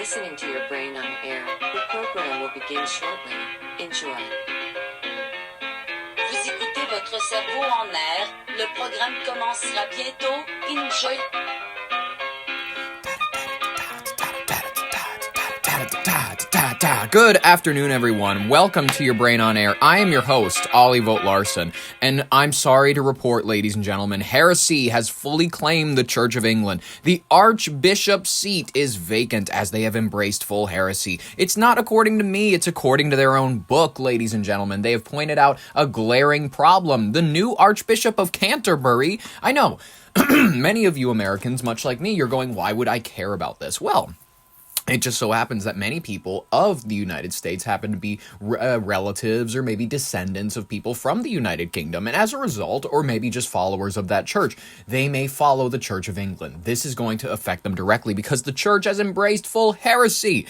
listening to Your Brain on Air. The program will begin shortly. Enjoy. Vous écoutez votre cerveau en air. Le programme commencera bientôt. Enjoy. Good afternoon, everyone. Welcome to Your Brain on Air. I am your host, Ollie Vogt Larson, and I'm sorry to report, ladies and gentlemen, heresy has fully claimed the Church of England. The Archbishop's seat is vacant as they have embraced full heresy. It's not according to me, it's according to their own book, ladies and gentlemen. They have pointed out a glaring problem. The new Archbishop of Canterbury, I know, many of you Americans, much like me, you're going, why would I care about this? Well, it just so happens that many people of the United States happen to be relatives or maybe descendants of people from the United Kingdom. And as a result, or maybe just followers of that church, they may follow the Church of England. This is going to affect them directly because the church has embraced full heresy.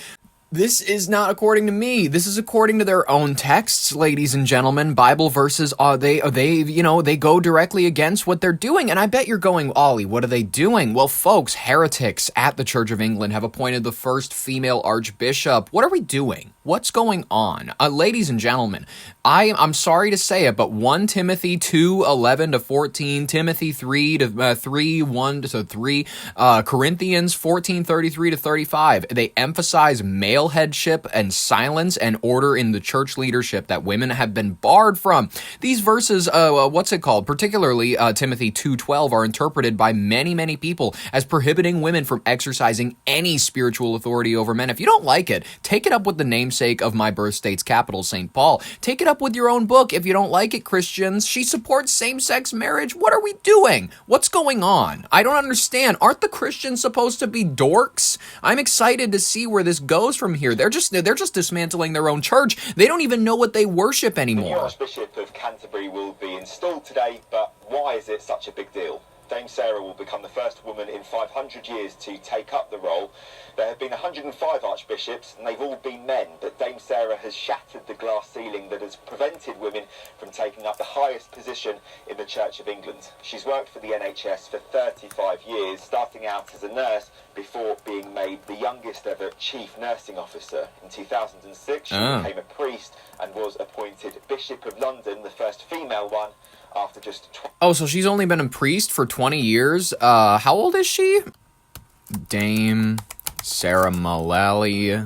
This is not according to me. This is according to their own texts, ladies and gentlemen. Bible verses, they go directly against what they're doing. And I bet you're going, Ollie, what are they doing? Well, folks, heretics at the Church of England have appointed the first female archbishop. What are we doing? What's going on? Ladies and gentlemen, I'm sorry to say it, but 1 Timothy 2:11-14, Timothy 3:1-3, Corinthians 14:33-35, they emphasize male headship and silence and order in the church leadership that women have been barred from. These verses, particularly Timothy 2:12, are interpreted by many people as prohibiting women from exercising any spiritual authority over men. If you don't like it, take it up with the namesake of my birth state's capital, St. Paul. Take it up with your own book. If you don't like it, Christians, she supports same-sex marriage. What are we doing? What's going on? I don't understand. Aren't the Christians supposed to be dorks? I'm excited to see where this goes from here. They're just dismantling their own church. They don't even know what they worship anymore. The new Archbishop of Canterbury will be installed today, but why is it such a big deal? Dame Sarah will become the first woman in 500 years to take up the role. There have been 105 archbishops, and they've all been men, but Dame Sarah has shattered the glass ceiling that has prevented women from taking up the highest position in the Church of England. She's worked for the NHS for 35 years, starting out as a nurse before being made the youngest ever chief nursing officer. In 2006, she became a priest and was appointed Bishop of London, the first female one, after just... so she's only been a priest for 20 years. How old is she? Dame Sarah Mullally,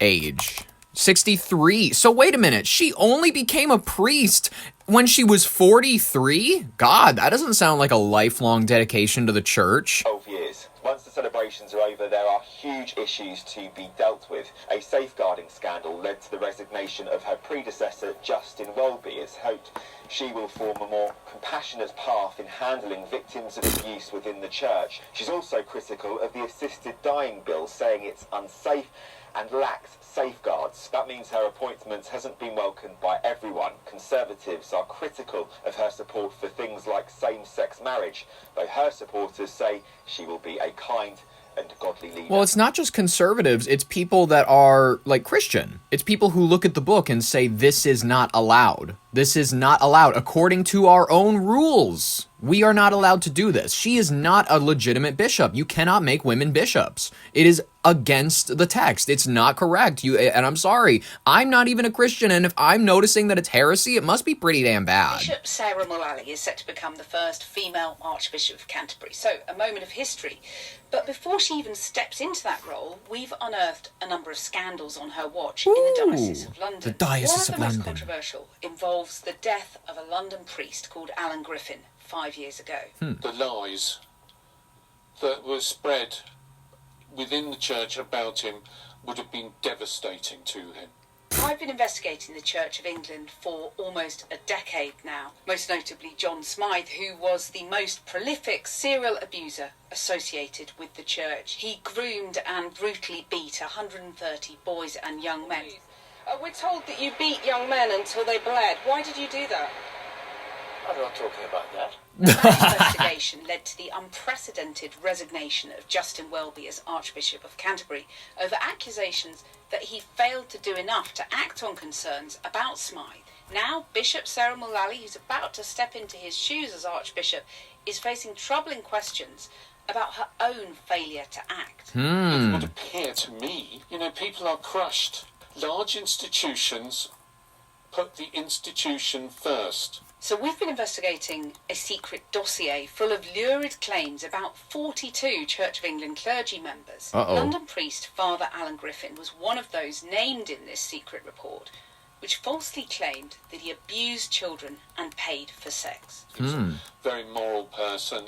age 63. So wait a minute, she only became a priest when she was 43? God, that doesn't sound like a lifelong dedication to the church. 12 years. Once the celebrations are over, there are huge issues to be dealt with. A safeguarding scandal led to the resignation of her predecessor, Justin Welby. It's hoped she will form a more compassionate path in handling victims of abuse within the church. She's also critical of the assisted dying bill, saying it's unsafe and lacks safeguards. That means her appointment hasn't been welcomed by everyone. Conservatives are critical of her support for things like same-sex marriage, though her supporters say she will be a kind and godly leader. Well, it's not just conservatives, it's people that are, like, Christian. It's people who look at the book and say, this is not allowed. This is not allowed according to our own rules. We are not allowed to do this. She is not a legitimate bishop. You cannot make women bishops. It is against the text. It's not correct. And I'm sorry, I'm not even a Christian, and if I'm noticing that it's heresy, it must be pretty damn bad. Bishop Sarah Mullally is set to become the first female Archbishop of Canterbury, so a moment of history. But before she even steps into that role, we've unearthed a number of scandals on her watch in the Diocese of London. The Diocese of London. One of the most controversial involves the death of a London priest called Alan Griffin 5 years ago. The lies that were spread within the church about him would have been devastating to him. I've been investigating the Church of England for almost a decade now, most notably John Smythe, who was the most prolific serial abuser associated with the church. He groomed and brutally beat 130 boys and young men. We're told that you beat young men until they bled. Why did you do that? I'm not talking about that. That investigation led to the unprecedented resignation of Justin Welby as Archbishop of Canterbury over accusations that he failed to do enough to act on concerns about Smythe. Now, Bishop Sarah Mullally, who's about to step into his shoes as Archbishop, is facing troubling questions about her own failure to act. It would appear to me, people are crushed. Large institutions put the institution first. So we've been investigating a secret dossier full of lurid claims about 42 Church of England clergy members. London priest Father Alan Griffin was one of those named in this secret report, which falsely claimed that he abused children and paid for sex. He was a very moral person,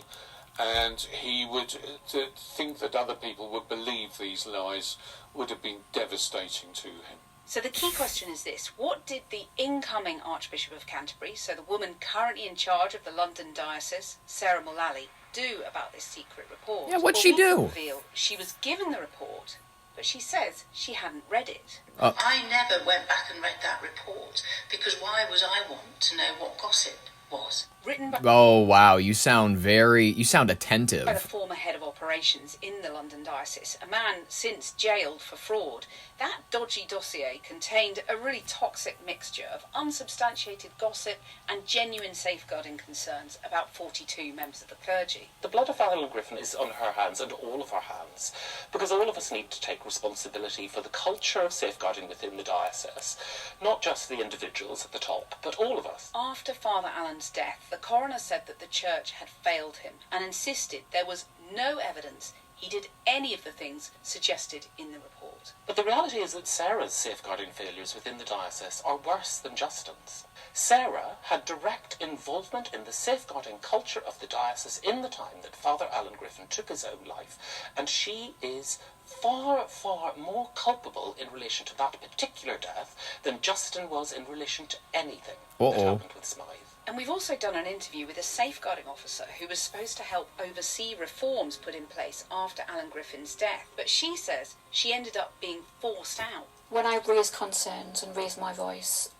and he would to think that other people would believe these lies would have been devastating to him. So the key question is this: what did the incoming Archbishop of Canterbury, so the woman currently in charge of the London diocese, Sarah Mullally, do about this secret report? Yeah, what'd she do? Reveal she was given the report, but she says she hadn't read it. I never went back and read that report, because why would I want to know what gossip was? Written by Oh, wow, you sound attentive. by the former head of operations in the London diocese, a man since jailed for fraud. That dodgy dossier contained a really toxic mixture of unsubstantiated gossip and genuine safeguarding concerns about 42 members of the clergy. The blood of Alan Griffin is on her hands and all of our hands, because all of us need to take responsibility for the culture of safeguarding within the diocese, not just the individuals at the top, but all of us. After Father Alan's death, the coroner said that the church had failed him and insisted there was no evidence he did any of the things suggested in the report. But the reality is that Sarah's safeguarding failures within the diocese are worse than Justin's. Sarah had direct involvement in the safeguarding culture of the diocese in the time that Father Alan Griffin took his own life, and she is far, far more culpable in relation to that particular death than Justin was in relation to anything that happened with Smythe. And we've also done an interview with a safeguarding officer who was supposed to help oversee reforms put in place after Alan Griffin's death. But she says she ended up being forced out. When I raised concerns and raised my voice,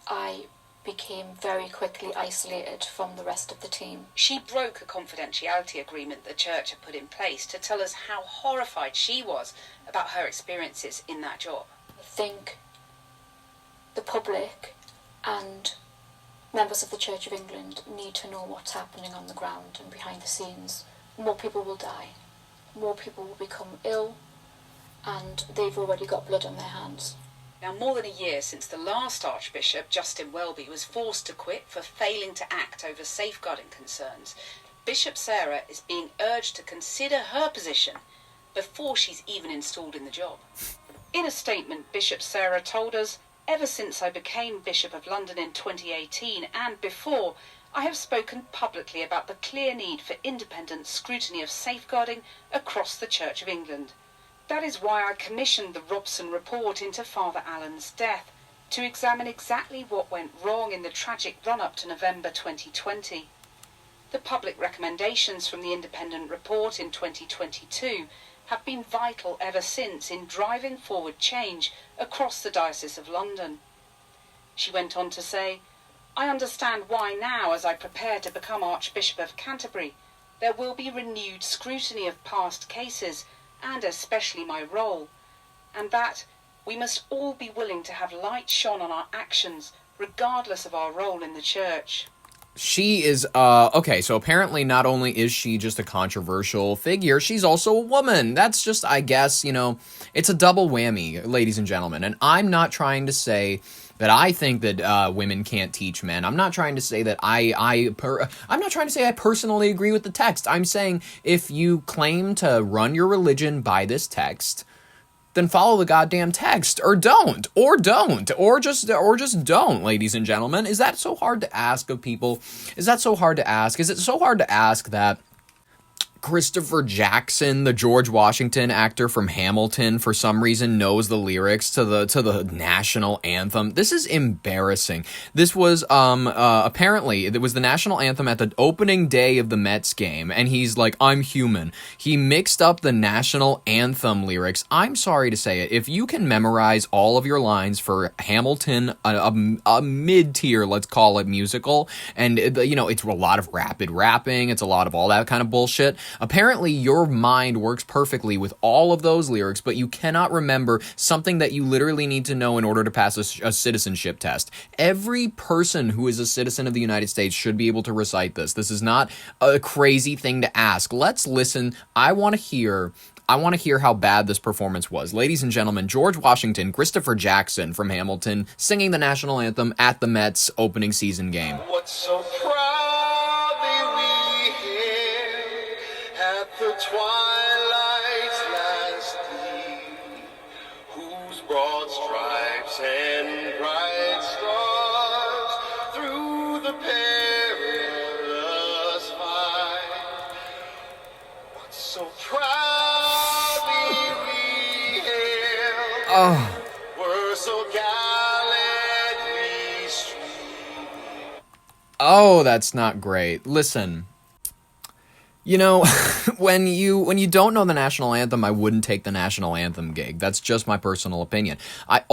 I became very quickly isolated from the rest of the team. She broke a confidentiality agreement the church had put in place to tell us how horrified she was about her experiences in that job. I think the public and members of the Church of England need to know what's happening on the ground and behind the scenes. More people will die, more people will become ill, and they've already got blood on their hands. Now, more than a year since the last Archbishop, Justin Welby, was forced to quit for failing to act over safeguarding concerns, Bishop Sarah is being urged to consider her position before she's even installed in the job. In a statement, Bishop Sarah told us, "Ever since I became Bishop of London in 2018 and before, I have spoken publicly about the clear need for independent scrutiny of safeguarding across the Church of England. That is why I commissioned the Robson report into Father Alan's death, to examine exactly what went wrong in the tragic run-up to November 2020. The public recommendations from the independent report in 2022 have been vital ever since in driving forward change across the Diocese of London." She went on to say, "I understand why now, as I prepare to become Archbishop of Canterbury, there will be renewed scrutiny of past cases, and especially my role, and that we must all be willing to have light shone on our actions, regardless of our role in the Church." She is, okay, so apparently not only is she just a controversial figure, she's also a woman. That's just, I guess, it's a double whammy, ladies and gentlemen. And I'm not trying to say that I think that women can't teach men. I'm not trying to say that I'm not trying to say I personally agree with the text. I'm saying if you claim to run your religion by this text, then follow the goddamn text, or don't, or just don't, ladies and gentlemen. Is that so hard to ask of people? Is that so hard to ask? Is it so hard to ask that Christopher Jackson, the George Washington actor from Hamilton, for some reason knows the lyrics to the national anthem? This is embarrassing. This was apparently it was the national anthem at the opening day of the Mets game, and he's like, "I'm human." He mixed up the national anthem lyrics. I'm sorry to say it. If you can memorize all of your lines for Hamilton, a mid-tier, let's call it, musical, and it's a lot of rapid rapping, it's a lot of all that kind of bullshit. Apparently, your mind works perfectly with all of those lyrics, but you cannot remember something that you literally need to know in order to pass a citizenship test. Every person who is a citizen of the United States should be able to recite this. This is not a crazy thing to ask. Let's listen. I want to hear how bad this performance was. Ladies and gentlemen, George Washington, Christopher Jackson from Hamilton, singing the national anthem at the Mets opening season game. What so proudly we hailed at the twilight's last gleam, whose broad stripes and bright stars through the perilous fight. What so proudly we hailed, were so gallantly streamed. Oh, that's not great. Listen. You know, when you don't know the national anthem, I wouldn't take the national anthem gig. That's just my personal opinion. If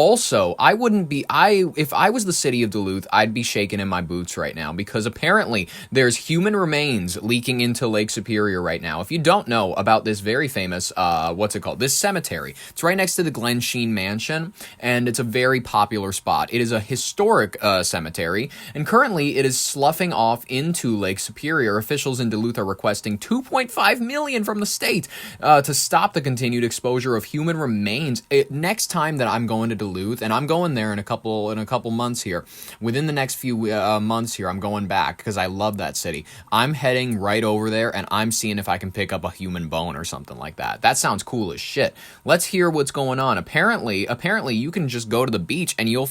I was the city of Duluth, I'd be shaking in my boots right now, because apparently there's human remains leaking into Lake Superior right now. If you don't know about this very famous, this cemetery, it's right next to the Glen Sheen Mansion, and it's a very popular spot. It is a historic cemetery, and currently it is sloughing off into Lake Superior. Officials in Duluth are requesting $2.5 million from the state to stop the continued exposure of human remains. Next time that I'm going to Duluth, and I'm going there in a couple months here, within the next few months here, I'm going back because I love that city. I'm heading right over there, and I'm seeing if I can pick up a human bone or something like that. That sounds cool as shit. Let's hear what's going on. Apparently, you can just go to the beach and you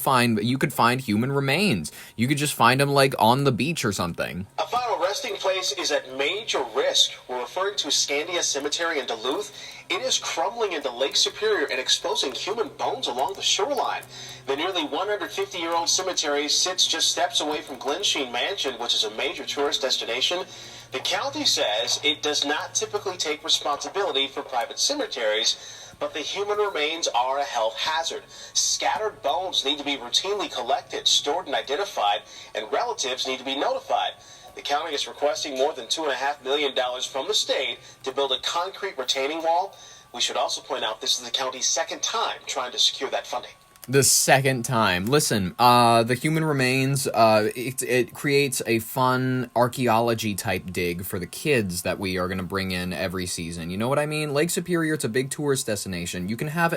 could find human remains. You could just find them like on the beach or something. A final resting place is at major risk. We're referring to Skandia Cemetery in Duluth. It is crumbling into Lake Superior and exposing human bones along the shoreline. The nearly 150-year-old cemetery sits just steps away from Glen Sheen Mansion, which is a major tourist destination. The county says it does not typically take responsibility for private cemeteries, but the human remains are a health hazard. Scattered bones need to be routinely collected, stored, and identified, and relatives need to be notified. The county is requesting more than $2.5 million from the state to build a concrete retaining wall. We should also point out this is the county's second time trying to secure that funding. The second time. Listen, the human remains, it creates a fun archaeology type dig for the kids that we are going to bring in every season. You know what I mean? Lake Superior, it's a big tourist destination. You can have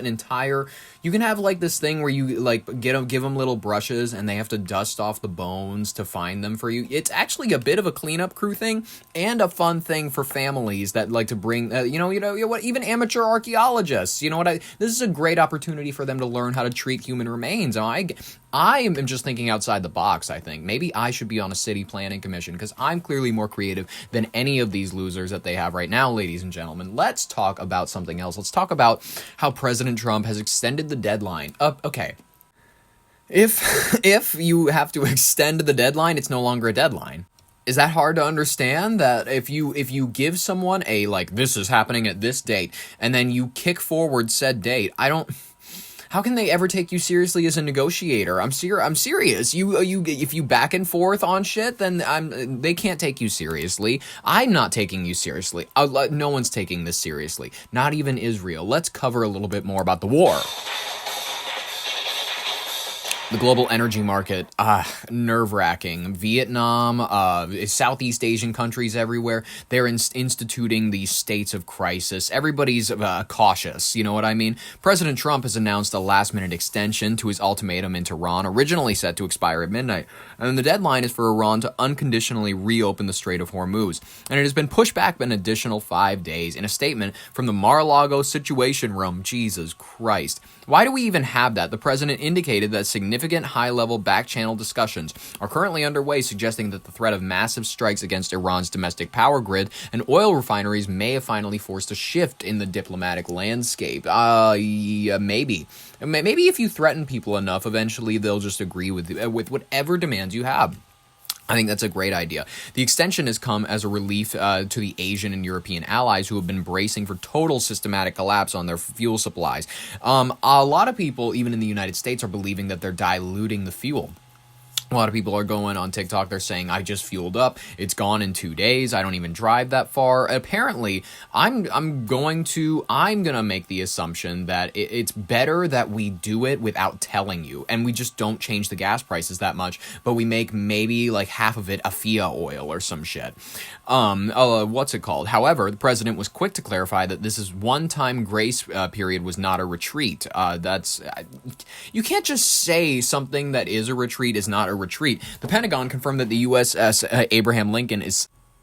like this thing where you like give them little brushes and they have to dust off the bones to find them for you. It's actually a bit of a cleanup crew thing and a fun thing for families that like to bring, even amateur archaeologists. This is a great opportunity for them to learn how to treat human remains. I am just thinking outside the box, I think. Maybe I should be on a city planning commission because I'm clearly more creative than any of these losers that they have right now, ladies and gentlemen. Let's talk about something else. Let's talk about how President Trump has extended the deadline. Okay. If you have to extend the deadline, it's no longer a deadline. Is that hard to understand? That if you give someone a, like, this is happening at this date, and then you kick forward said date, how can they ever take you seriously as a negotiator? I'm serious. If you back and forth on shit, then they can't take you seriously. I'm not taking you seriously. No one's taking this seriously. Not even Israel. Let's cover a little bit more about the war. The global energy market, nerve-wracking. Vietnam, Southeast Asian countries everywhere, they're instituting these states of crisis. Everybody's cautious, you know what I mean? President Trump has announced a last-minute extension to his ultimatum in Tehran, originally set to expire at midnight. And the deadline is for Iran to unconditionally reopen the Strait of Hormuz. And it has been pushed back an additional 5 days. In a statement from the Mar-a-Lago Situation Room, Jesus Christ. Why do we even have that? The president indicated that significant high-level back-channel discussions are currently underway, suggesting that the threat of massive strikes against Iran's domestic power grid and oil refineries may have finally forced a shift in the diplomatic landscape. Yeah, maybe. Maybe if you threaten people enough, eventually they'll just agree with whatever demands you have. I think that's a great idea. The extension has come as a relief to the Asian and European allies who have been bracing for total systematic collapse on their fuel supplies. A lot of people, even in the United States, are believing that they're diluting the fuel. A lot of people are going on TikTok. They're saying, I just fueled up. It's gone in 2 days. I don't even drive that far. Apparently, I'm gonna make the assumption that it's better that we do it without telling you, and we just don't change the gas prices that much, but we make maybe like half of it Afia oil or some shit. What's it called? However, the president was quick to clarify that this is one-time grace period, was not a retreat. You can't just say something that is a retreat is not a retreat. The Pentagon confirmed that the USS Abraham Lincoln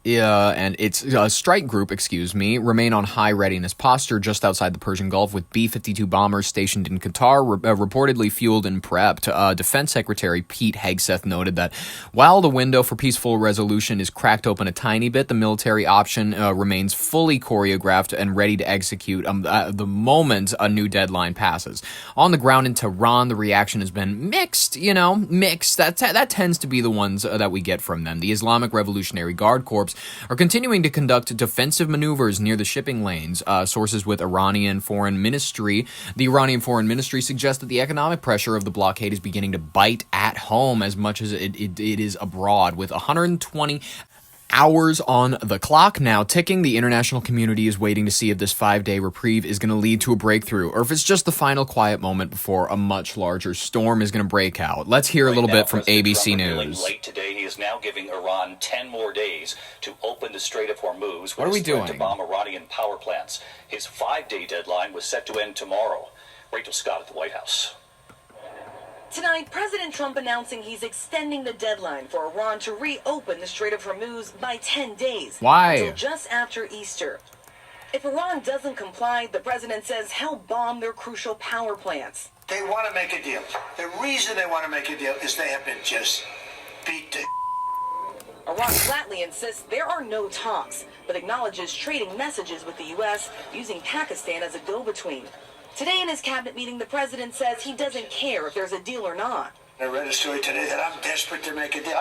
and its strike group, remain on high readiness posture just outside the Persian Gulf with B-52 bombers stationed in Qatar, reportedly fueled and prepped. Defense Secretary Pete Hegseth noted that while the window for peaceful resolution is cracked open a tiny bit, the military option remains fully choreographed and ready to execute the moment a new deadline passes. On the ground in Tehran, the reaction has been mixed, mixed. That tends to be the ones that we get from them. The Islamic Revolutionary Guard Corps are continuing to conduct defensive maneuvers near the shipping lanes. Sources with the Iranian Foreign Ministry suggest that the economic pressure of the blockade is beginning to bite at home as much as it is abroad. With 120 hours on the clock now ticking, the international community is waiting to see if this 5-day reprieve is going to lead to a breakthrough, or if it's just the final quiet moment before a much larger storm is going to break out. Let's hear a little bit from ABC News. Late today, he is now giving Iran 10 more days to open the Strait of Hormuz. What are we doing? To bomb Iranian power plants. His 5-day deadline was set to end tomorrow. Rachel Scott at the White House. Tonight, President Trump announcing he's extending the deadline for Iran to reopen the Strait of Hormuz by 10 days. Why? Until just after Easter. If Iran doesn't comply, the president says he'll bomb their crucial power plants. They want to make a deal. The reason they want to make a deal is they have been just beat to Iran flatly insists there are no talks, but acknowledges trading messages with the U.S. using Pakistan as a go-between. Today in his cabinet meeting, the president says he doesn't care if there's a deal or not. I read a story today that I'm desperate to make a deal.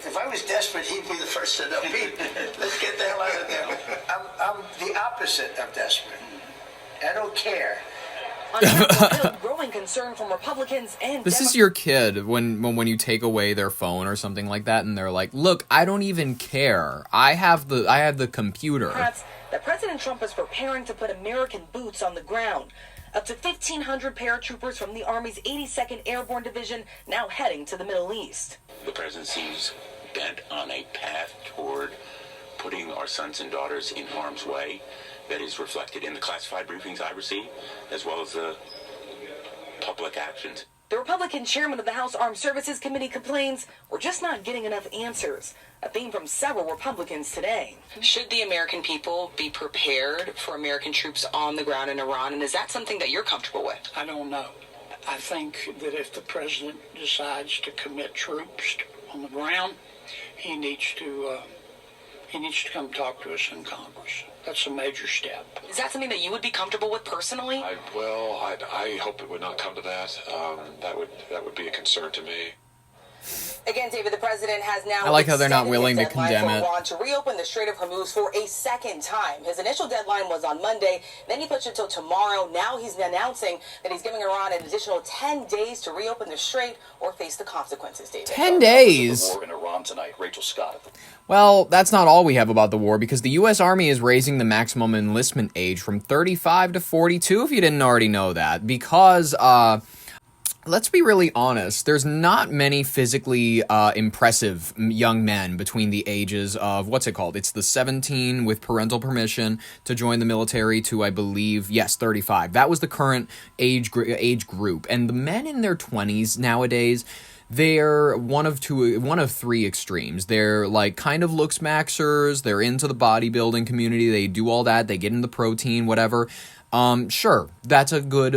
If I was desperate, he'd be the first to know. Pete, let's get the hell out of there. I'm the opposite of desperate. I don't care. On Capitol Hill, growing concern from Republicans and This is your kid when you take away their phone or something like that, and they're like, "Look, I don't even care. I have the computer." Democrats that President Trump is preparing to put American boots on the ground. Up to 1,500 paratroopers from the Army's 82nd Airborne Division now heading to the Middle East. The president seems bent on a path toward putting our sons and daughters in harm's way. That is reflected in the classified briefings I receive, as well as the public actions. The Republican chairman of the House Armed Services Committee complains we're just not getting enough answers, a theme from several Republicans today. Should the American people be prepared for American troops on the ground in Iran, and is that something that you're comfortable with? I don't know. I think that if the president decides to commit troops on the ground, he needs to come talk to us in Congress. That's a major step. Is that something that you would be comfortable with personally? I hope it would not come to that. That would be a concern to me. Again, David, the president has now I like how they're not willing to condemn it. Iran to reopen the Strait of Hormuz for a second time. His initial deadline was on Monday, then he pushed it until tomorrow. Now he's announcing that he's giving Iran an additional 10 days to reopen the strait or face the consequences, David. 10 days? The war in Iran tonight. Rachel Scott. Well, that's not all we have about the war, because the U.S. Army is raising the maximum enlistment age from 35 to 42, if you didn't already know that, because, let's be really honest, there's not many physically impressive young men between the ages of, it's the 17 with parental permission to join the military to, I believe, 35. That was the current age group. And the men in their 20s nowadays, they're one of three extremes. They're like kind of looks maxers, they're into the bodybuilding community, they do all that, they get into protein, whatever. Sure, that's a good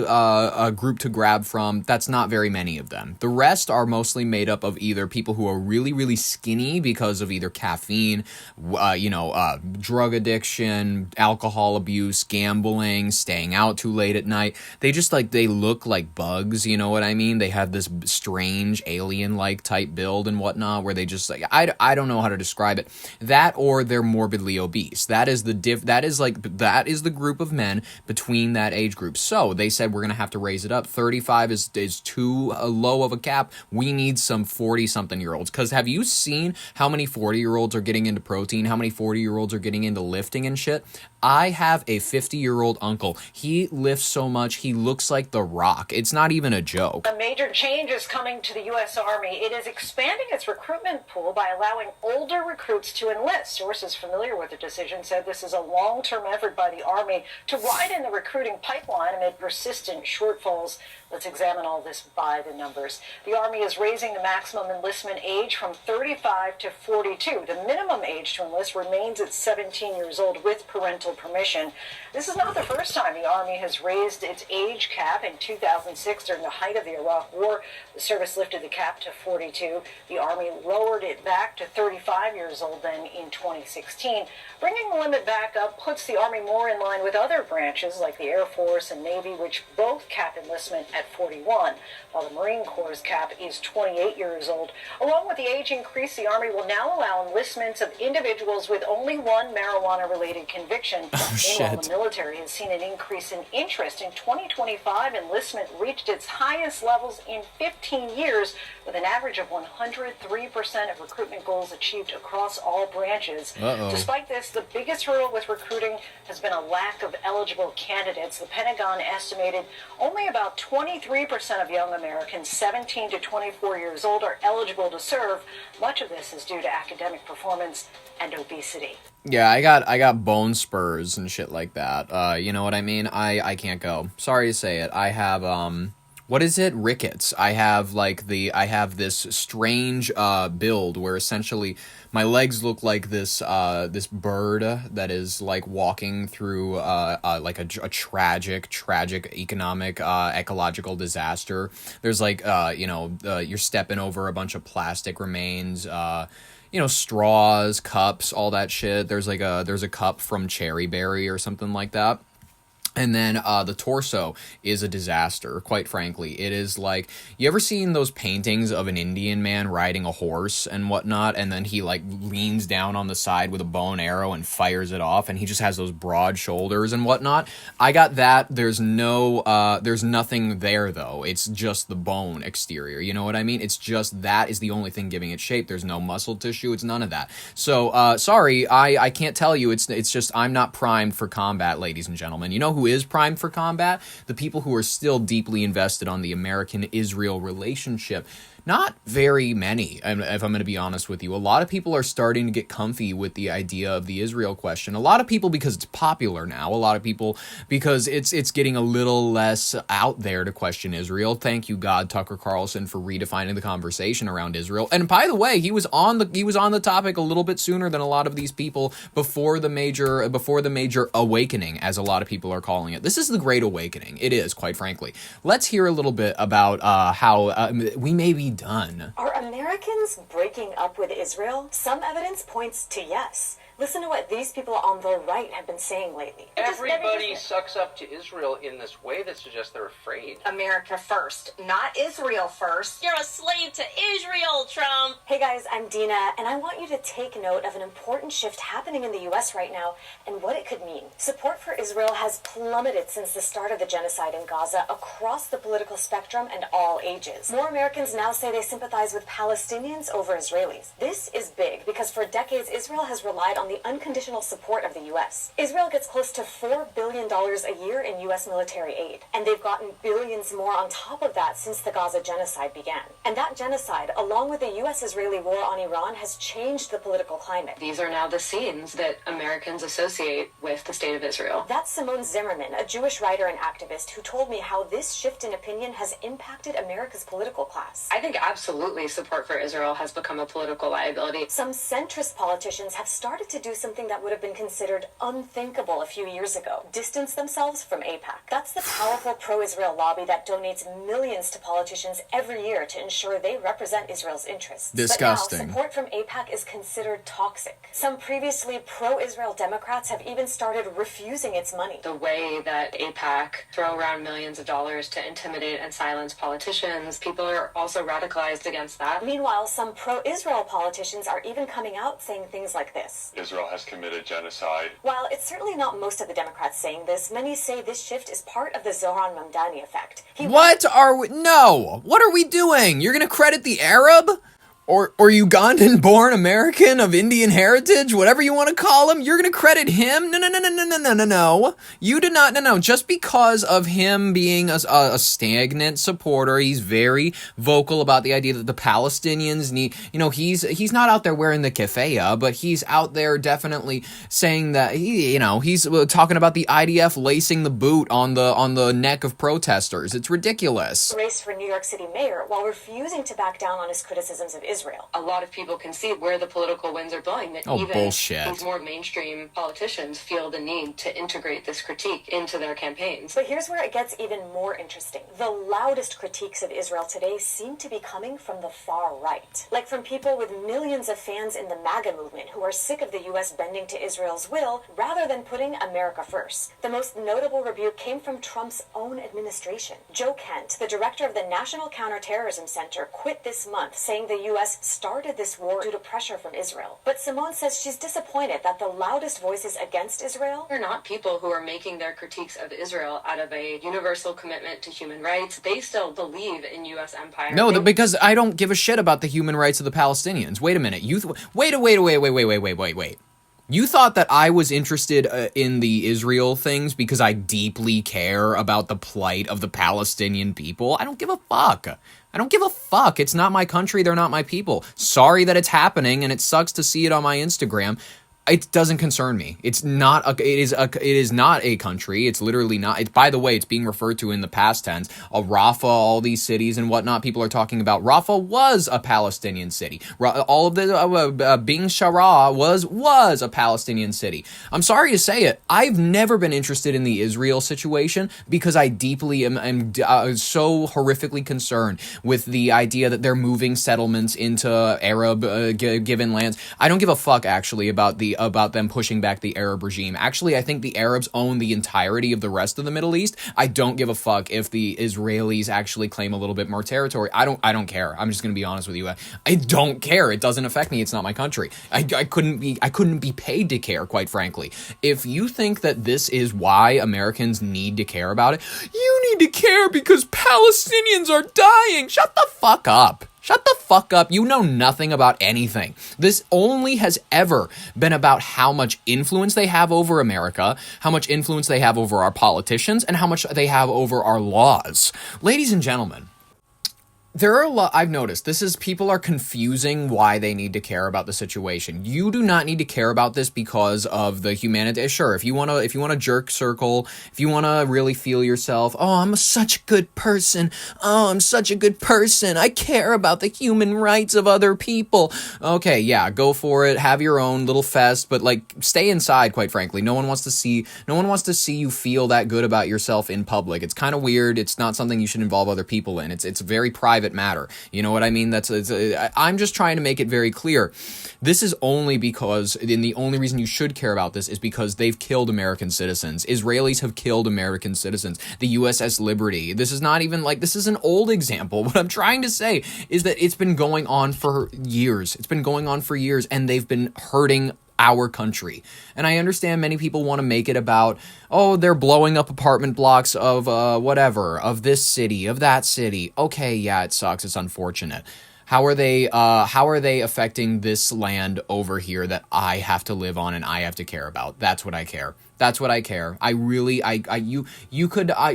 group to grab from. That's not very many of them. The rest are mostly made up of either people who are really, really skinny because of either caffeine, drug addiction, alcohol abuse, gambling, staying out too late at night. They look like bugs, you know what I mean? They have this strange alien-like type build and whatnot where they just I don't know how to describe it. That or they're morbidly obese. That is the group of men between between that age group. So they said we're going to have to raise it up. 35 is too low of a cap. We need some 40-something-year-olds. Because have you seen how many 40-year-olds are getting into protein? How many 40-year-olds are getting into lifting and shit? I have a 50-year-old uncle. He lifts so much, he looks like The Rock. It's not even a joke. A major change is coming to the U.S. Army. It is expanding its recruitment pool by allowing older recruits to enlist. Sources familiar with the decision said this is a long-term effort by the Army to widen the recruiting pipeline amid persistent shortfalls. Let's examine all this by the numbers. The Army is raising the maximum enlistment age from 35 to 42. The minimum age to enlist remains at 17 years old with parental permission. This is not the first time the Army has raised its age cap. In 2006, during the height of the Iraq War, the service lifted the cap to 42. The Army lowered it back to 35 years old then in 2016. Bringing the limit back up puts the Army more in line with other branches like the Air Force and Navy, which both cap enlistment at 41, while the Marine Corps' cap is 28 years old. Along with the age increase, the Army will now allow enlistments of individuals with only one marijuana-related conviction. Meanwhile, the military has seen an increase in interest. In 2025, enlistment reached its highest levels in 15 years, with an average of 103% of recruitment goals achieved across all branches. Despite this, the biggest hurdle with recruiting has been a lack of eligible candidates. The Pentagon estimated only about 23% of young Americans 17 to 24 years old are eligible to serve. Much of this is due to academic performance and obesity. Yeah, I got bone spurs and shit like that. You know what I mean? I can't go. Sorry to say it. I have what is it? Rickets. I have this strange build where essentially my legs look like this bird that is like walking through like a tragic economic ecological disaster. There's like you're stepping over a bunch of plastic remains, straws, cups, all that shit. There's a cup from Cherry Berry or something like that. And then the torso is a disaster, quite frankly. It is like, you ever seen those paintings of an Indian man riding a horse and whatnot, and then he like leans down on the side with a bow and arrow and fires it off, and he just has those broad shoulders and whatnot? I got that. There's nothing there though. It's just the bone exterior. You know what I mean? It's just that is the only thing giving it shape. There's no muscle tissue. It's none of that. So sorry, I can't tell you. It's just I'm not primed for combat, ladies and gentlemen. You know who is primed for combat? The people who are still deeply invested on the American-Israel relationship. Not very many, if I'm going to be honest with you. A lot of people are starting to get comfy with the idea of the Israel question. A lot of people because it's popular now. A lot of people because it's getting a little less out there to question Israel. Thank you, God, Tucker Carlson, for redefining the conversation around Israel. And by the way, he was on the topic a little bit sooner than a lot of these people before the major awakening, as a lot of people are calling it. This is the Great Awakening. It is, quite frankly. Let's hear a little bit about how we may be done. Are Americans breaking up with Israel? Some evidence points to yes. Listen to what these people on the right have been saying lately. Everybody sucks up to Israel in this way that suggests they're afraid. America first, not Israel first. You're a slave to Israel, Trump. Hey guys, I'm Dina, and I want you to take note of an important shift happening in the U.S. right now and what it could mean. Support for Israel has plummeted since the start of the genocide in Gaza across the political spectrum and all ages. More Americans now say they sympathize with Palestinians over Israelis. This is big because for decades, Israel has relied on the unconditional support of the U.S. Israel gets close to $4 billion a year in U.S. military aid, and they've gotten billions more on top of that since the Gaza genocide began. And that genocide, along with the U.S.-Israeli war on Iran, has changed the political climate. These are now the scenes that Americans associate with the state of Israel. That's Simone Zimmerman, a Jewish writer and activist, who told me how this shift in opinion has impacted America's political class. I think absolutely support for Israel has become a political liability. Some centrist politicians have started to do something that would have been considered unthinkable a few years ago: distance themselves from AIPAC. That's the powerful pro-Israel lobby that donates millions to politicians every year to ensure they represent Israel's interests. Disgusting. But now, support from AIPAC is considered toxic. Some previously pro-Israel Democrats have even started refusing its money. The way that AIPAC throw around millions of dollars to intimidate and silence politicians, people are also radicalized against that. Meanwhile, some pro-Israel politicians are even coming out saying things like this. Israel has committed genocide. While it's certainly not most of the Democrats saying this, many say this shift is part of the Zohran Mamdani effect. What are we? No. What are we doing? You're going to credit the Arab? Or Ugandan-born American of Indian heritage, whatever you want to call him, you're going to credit him? No. You did not, no. Just because of him being a stagnant supporter, he's very vocal about the idea that the Palestinians need, he's not out there wearing the keffiyeh, but he's out there definitely saying that, he's talking about the IDF lacing the boot on the neck of protesters. It's ridiculous. Race for New York City mayor while refusing to back down on his criticisms of Israel. A lot of people can see where the political winds are blowing, that even bullshit. these more mainstream politicians feel the need to integrate this critique into their campaigns. But here's where it gets even more interesting. The loudest critiques of Israel today seem to be coming from the far right. Like from people with millions of fans in the MAGA movement who are sick of the U.S. bending to Israel's will rather than putting America first. The most notable rebuke came from Trump's own administration. Joe Kent, the director of the National Counterterrorism Center, quit this month, saying the U.S. started this war due to pressure from Israel. But Simone says she's disappointed that the loudest voices against Israel are not people who are making their critiques of Israel out of a universal commitment to human rights. They still believe in U.S. empire. No, because I don't give a shit about the human rights of the Palestinians. Wait a minute. Wait. You thought that I was interested in the Israel things because I deeply care about the plight of the Palestinian people? I don't give a fuck. It's not my country. They're not my people. Sorry that it's happening, and it sucks to see it on my Instagram. It doesn't concern me. It is not a country. It's literally not. By the way, it's being referred to in the past tense. Rafah, all these cities and whatnot, people are talking about. Rafah was a Palestinian city. All of the Bing Shara was a Palestinian city. I'm sorry to say it. I've never been interested in the Israel situation because I deeply am so horrifically concerned with the idea that they're moving settlements into Arab given lands. I don't give a fuck actually about them pushing back the Arab regime. Actually, I think the Arabs own the entirety of the rest of the Middle East. I don't give a fuck if the Israelis actually claim a little bit more territory. I don't care. I'm just going to be honest with you. I don't care. It doesn't affect me. It's not my country. I couldn't be paid to care, quite frankly. If you think that this is why Americans need to care about it, you need to care because Palestinians are dying. Shut the fuck up. Shut the fuck up. You know nothing about anything. This only has ever been about how much influence they have over America, how much influence they have over our politicians, and how much they have over our laws. Ladies and gentlemen, there are a lot, I've noticed, people are confusing why they need to care about the situation. You do not need to care about this because of the humanity. Sure, if you want to jerk circle, if you want to really feel yourself, oh, I'm such a good person. Oh, I'm such a good person. I care about the human rights of other people. Okay, yeah, go for it. Have your own little fest, but stay inside, quite frankly. No one wants to see you feel that good about yourself in public. It's kind of weird. It's not something you should involve other people in. It's a very private matter. You know what I mean? I'm just trying to make it very clear. This is only because, and the only reason you should care about this is because they've killed American citizens. Israelis have killed American citizens. The USS Liberty. This is not even this is an old example. What I'm trying to say is that it's been going on for years. And they've been hurting our country. And I understand many people want to make it about, oh, they're blowing up apartment blocks of whatever, of this city, of that city. Okay, yeah, it sucks. It's unfortunate. How are they affecting this land over here that I have to live on and I have to care about? That's what I care. That's what I care.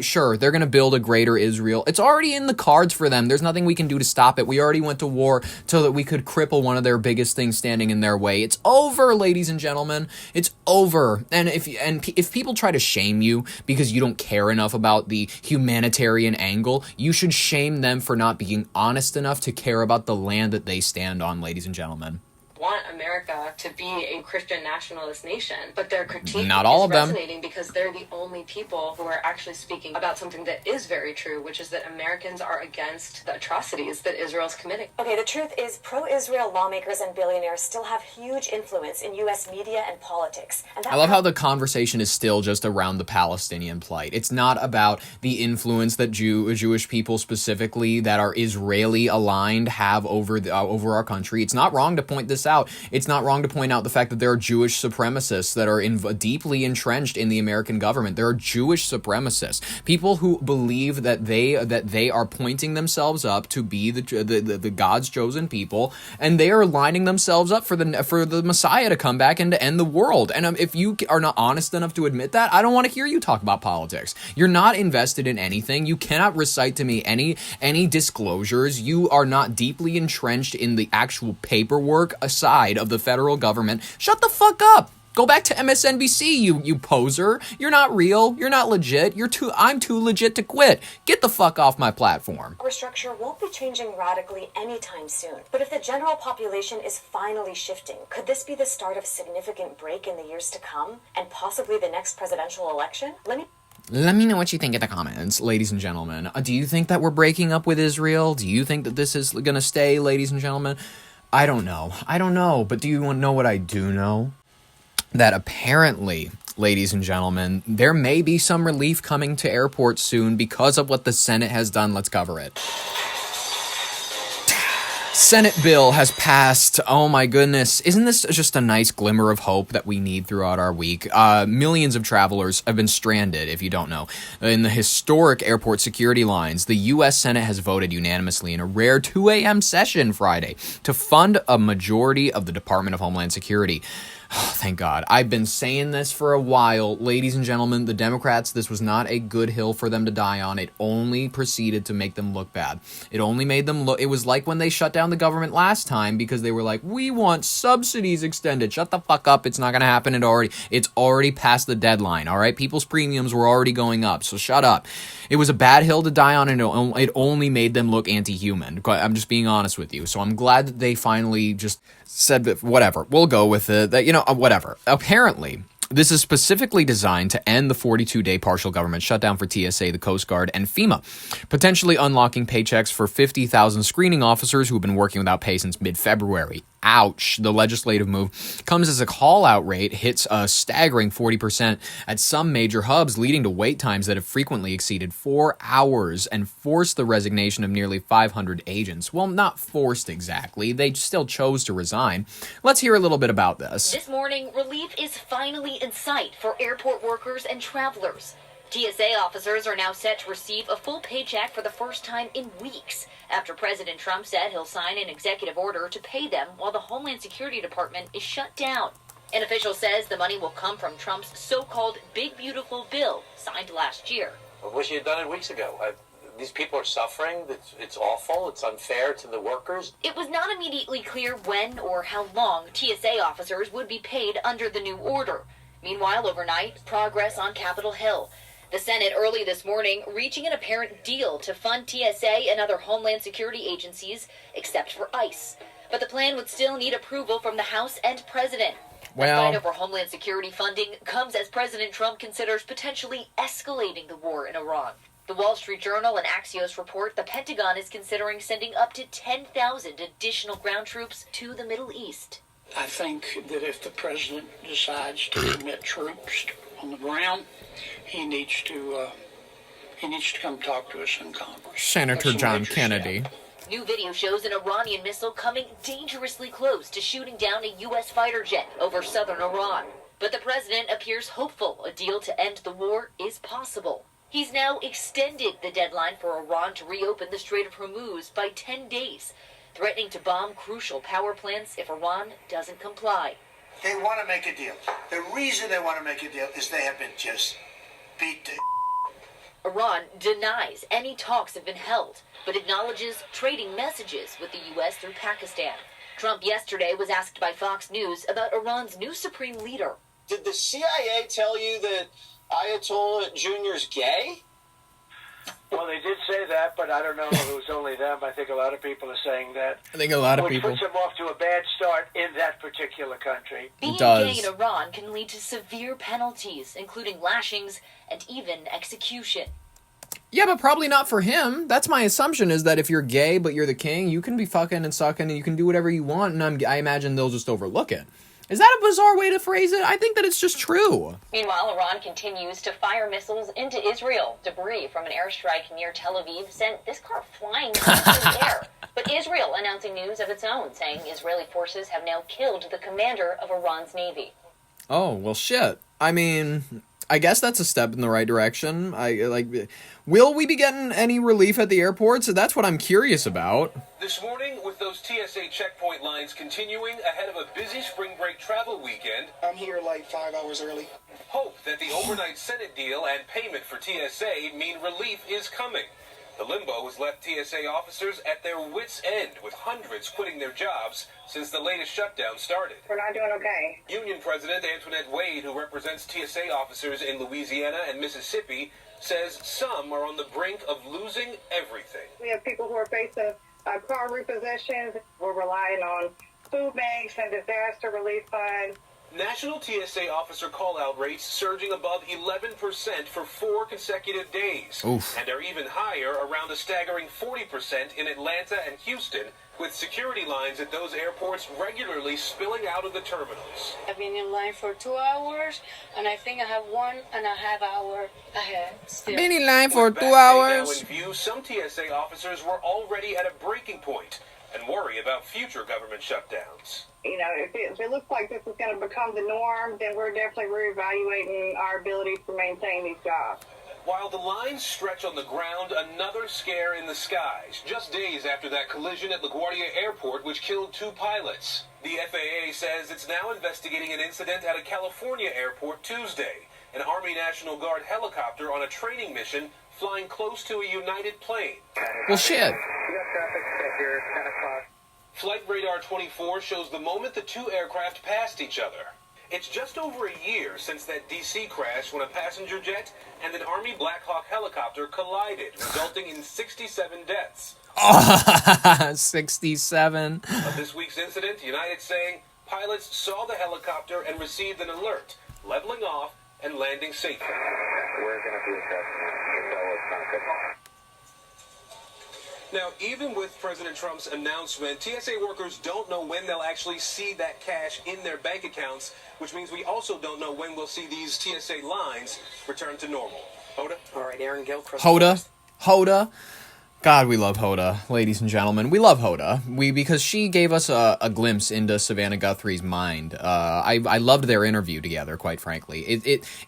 Sure, they're going to build a greater Israel. It's already in the cards for them. There's nothing we can do to stop it. We already went to war so that we could cripple one of their biggest things standing in their way. It's over, ladies and gentlemen. It's over. And if people try to shame you because you don't care enough about the humanitarian angle, you should shame them for not being honest enough to care about the land that they stand on, ladies and gentlemen. Want America to be a Christian nationalist nation, but their critique Not all is of them. resonating because they're the only people who are actually speaking about something that is very true, which is that Americans are against the atrocities that Israel's committing. Okay, the truth is pro-Israel lawmakers and billionaires still have huge influence in U.S. media and politics. And I love how the conversation is still just around the Palestinian plight. It's not about the influence that Jewish people specifically that are Israeli aligned have over our country. It's not wrong to point this out. out, it's not wrong to point out the fact that there are Jewish supremacists that are deeply entrenched in the American government. There are Jewish supremacists, people who believe that they are pointing themselves up to be the God's chosen people, and they are lining themselves up for the Messiah to come back and to end the world. And if you are not honest enough to admit that, I don't want to hear you talk about politics. You're not invested in anything. You cannot recite to me any disclosures. You are not deeply entrenched in the actual paperwork aside of the federal government. Shut the fuck up. Go back to MSNBC, you poser. You're not real. You're not legit. I'm too legit to quit. Get the fuck off my platform. Our structure won't be changing radically anytime soon. But if the general population is finally shifting, could this be the start of a significant break in the years to come and possibly the next presidential election? Let me know what you think in the comments, ladies and gentlemen. Do you think that we're breaking up with Israel? Do you think that this is going to stay, ladies and gentlemen? I don't know. But do you want to know what I do know? That apparently, ladies and gentlemen, there may be some relief coming to airports soon because of what the Senate has done. Let's cover it. Senate bill has passed. Oh my goodness. Isn't this just a nice glimmer of hope that we need throughout our week? Millions of travelers have been stranded, if you don't know, in the historic airport security lines. The U.S. Senate has voted unanimously in a rare 2 a.m. session Friday to fund a majority of the Department of Homeland Security. Oh, thank God. I've been saying this for a while. Ladies and gentlemen, the Democrats, this was not a good hill for them to die on. It only proceeded to make them look bad. It only made them look... It was like when they shut down the government last time because they were like, we want subsidies extended. Shut the fuck up. It's not going to happen. It's already past the deadline, all right? People's premiums were already going up, so shut up. It was a bad hill to die on, and it only made them look anti-human. I'm just being honest with you. So I'm glad that they finally just said that, whatever, we'll go with it, that, whatever. Apparently, this is specifically designed to end the 42-day partial government shutdown for TSA, the Coast Guard, and FEMA, potentially unlocking paychecks for 50,000 screening officers who have been working without pay since mid-February. Ouch. The legislative move comes as a call-out rate hits a staggering 40% at some major hubs, leading to wait times that have frequently exceeded 4 hours and forced the resignation of nearly 500 agents. Well, not forced exactly. They still chose to resign. Let's hear a little bit about this. This morning, relief is finally in sight for airport workers and travelers. TSA officers are now set to receive a full paycheck for the first time in weeks, after President Trump said he'll sign an executive order to pay them while the Homeland Security Department is shut down. An official says the money will come from Trump's so-called Big Beautiful Bill, signed last year. I wish he had done it weeks ago. These people are suffering. It's awful. It's unfair to the workers. It was not immediately clear when or how long TSA officers would be paid under the new order. Meanwhile, overnight, progress on Capitol Hill. The Senate early this morning reaching an apparent deal to fund TSA and other Homeland Security agencies, except for ICE. But the plan would still need approval from the House and President. The fight over Homeland Security funding comes as President Trump considers potentially escalating the war in Iran. The Wall Street Journal and Axios report the Pentagon is considering sending up to 10,000 additional ground troops to the Middle East. I think that if the president decides to commit troops on the ground, he needs to come talk to us in Congress. Senator John Kennedy. New video shows an Iranian missile coming dangerously close to shooting down a U.S. fighter jet over southern Iran. But the president appears hopeful a deal to end the war is possible. He's now extended the deadline for Iran to reopen the Strait of Hormuz by 10 days, threatening to bomb crucial power plants if Iran doesn't comply. They want to make a deal. The reason they want to make a deal is they have been just beat to Iran denies any talks have been held, but acknowledges trading messages with the U.S. through Pakistan. Trump yesterday was asked by Fox News about Iran's new supreme leader. Did the CIA tell you that Ayatollah Jr.'s gay? Well, they did say that, but I don't know if it was only them. I think a lot of people are saying that. I think a lot of people. Which puts them off to a bad start in that particular country. Being gay in Iran can lead to severe penalties, including lashings and even execution. Yeah, but probably not for him. That's my assumption, is that if you're gay but you're the king, you can be fucking and sucking and you can do whatever you want, and I imagine they'll just overlook it. Is that a bizarre way to phrase it? I think that it's just true. Meanwhile, Iran continues to fire missiles into Israel. Debris from an airstrike near Tel Aviv sent this car flying into the air. But Israel announcing news of its own, saying Israeli forces have now killed the commander of Iran's navy. Oh, well, shit. I mean, I guess that's a step in the right direction. Will we be getting any relief at the airports? That's what I'm curious about. This morning, with those TSA checkpoint lines continuing ahead of a busy spring break travel weekend, I'm here like 5 hours early. Hope that the overnight Senate deal and payment for TSA mean relief is coming. The limbo has left TSA officers at their wits' end, with hundreds quitting their jobs since the latest shutdown started. We're not doing okay. Union President Antoinette Wade, who represents TSA officers in Louisiana and Mississippi, says some are on the brink of losing everything. We have people who are facing car repossessions. We're relying on food banks and disaster relief funds. National TSA officer call-out rates surging above 11% for 4 consecutive days. Oof. And are even higher, around a staggering 40% in Atlanta and Houston, with security lines at those airports regularly spilling out of the terminals. I've been in line for 2 hours, and I think I have 1.5 hours ahead still. Been in line for 2 Now hours. in view, some TSA officers were already at a breaking point and worry about future government shutdowns. You know, if it looks like this is going to become the norm, then we're definitely reevaluating our ability to maintain these jobs. While the lines stretch on the ground, another scare in the skies, just days after that collision at LaGuardia Airport, which killed 2 pilots. The FAA says it's now investigating an incident at a California airport Tuesday. An Army National Guard helicopter on a training mission flying close to a United plane. Well, shit. Flight Radar 24 shows the moment the 2 aircraft passed each other. It's just over a year since that D.C. crash when a passenger jet and an Army Black Hawk helicopter collided, resulting in 67 deaths. 67. Of this week's incident, United saying pilots saw the helicopter and received an alert, leveling off and landing safely. We're going to be Now, even with President Trump's announcement, TSA workers don't know when they'll actually see that cash in their bank accounts, which means we also don't know when we'll see these TSA lines return to normal. Hoda? All right, Aaron Gilchrist. Hoda. God, we love Hoda, ladies and gentlemen. We love Hoda. Because she gave us a glimpse into Savannah Guthrie's mind. I loved their interview together, quite frankly.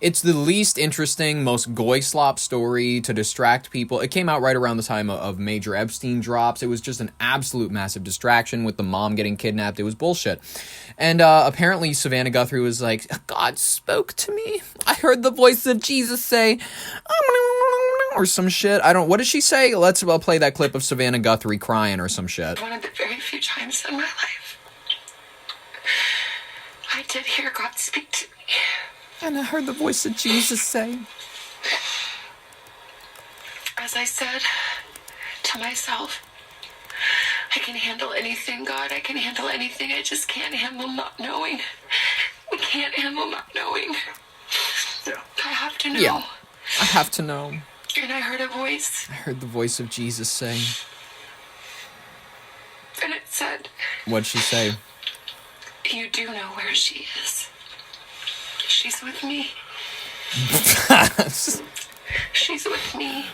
It's the least interesting, most goy-slop story to distract people. It came out right around the time of Major Epstein drops. It was just an absolute massive distraction with the mom getting kidnapped. It was bullshit. And apparently Savannah Guthrie was like, God spoke to me. I heard the voice of Jesus say, or some shit. What did she say? Let's play that clip of Savannah Guthrie crying or some shit. One of the very few times in my life I did hear God speak to me. And I heard the voice of Jesus say, as I said to myself, I can handle anything, God. I can handle anything. I just can't handle not knowing. We can't handle not knowing. I have to know. Yeah, I have to know. And I heard a voice. I heard the voice of Jesus say. And it said, What'd she say? You do know where she is. She's with me. She's with me.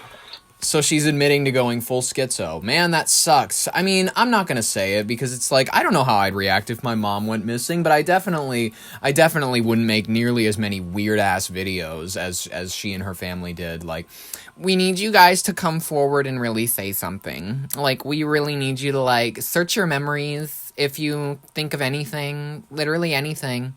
So she's admitting to going full schizo. Man, that sucks. I mean, I'm not going to say it because it's like, I don't know how I'd react if my mom went missing, but I definitely wouldn't make nearly as many weird-ass videos as she and her family did. Like, we need you guys to come forward and really say something. Like, we really need you to, like, search your memories if you think of anything, literally anything.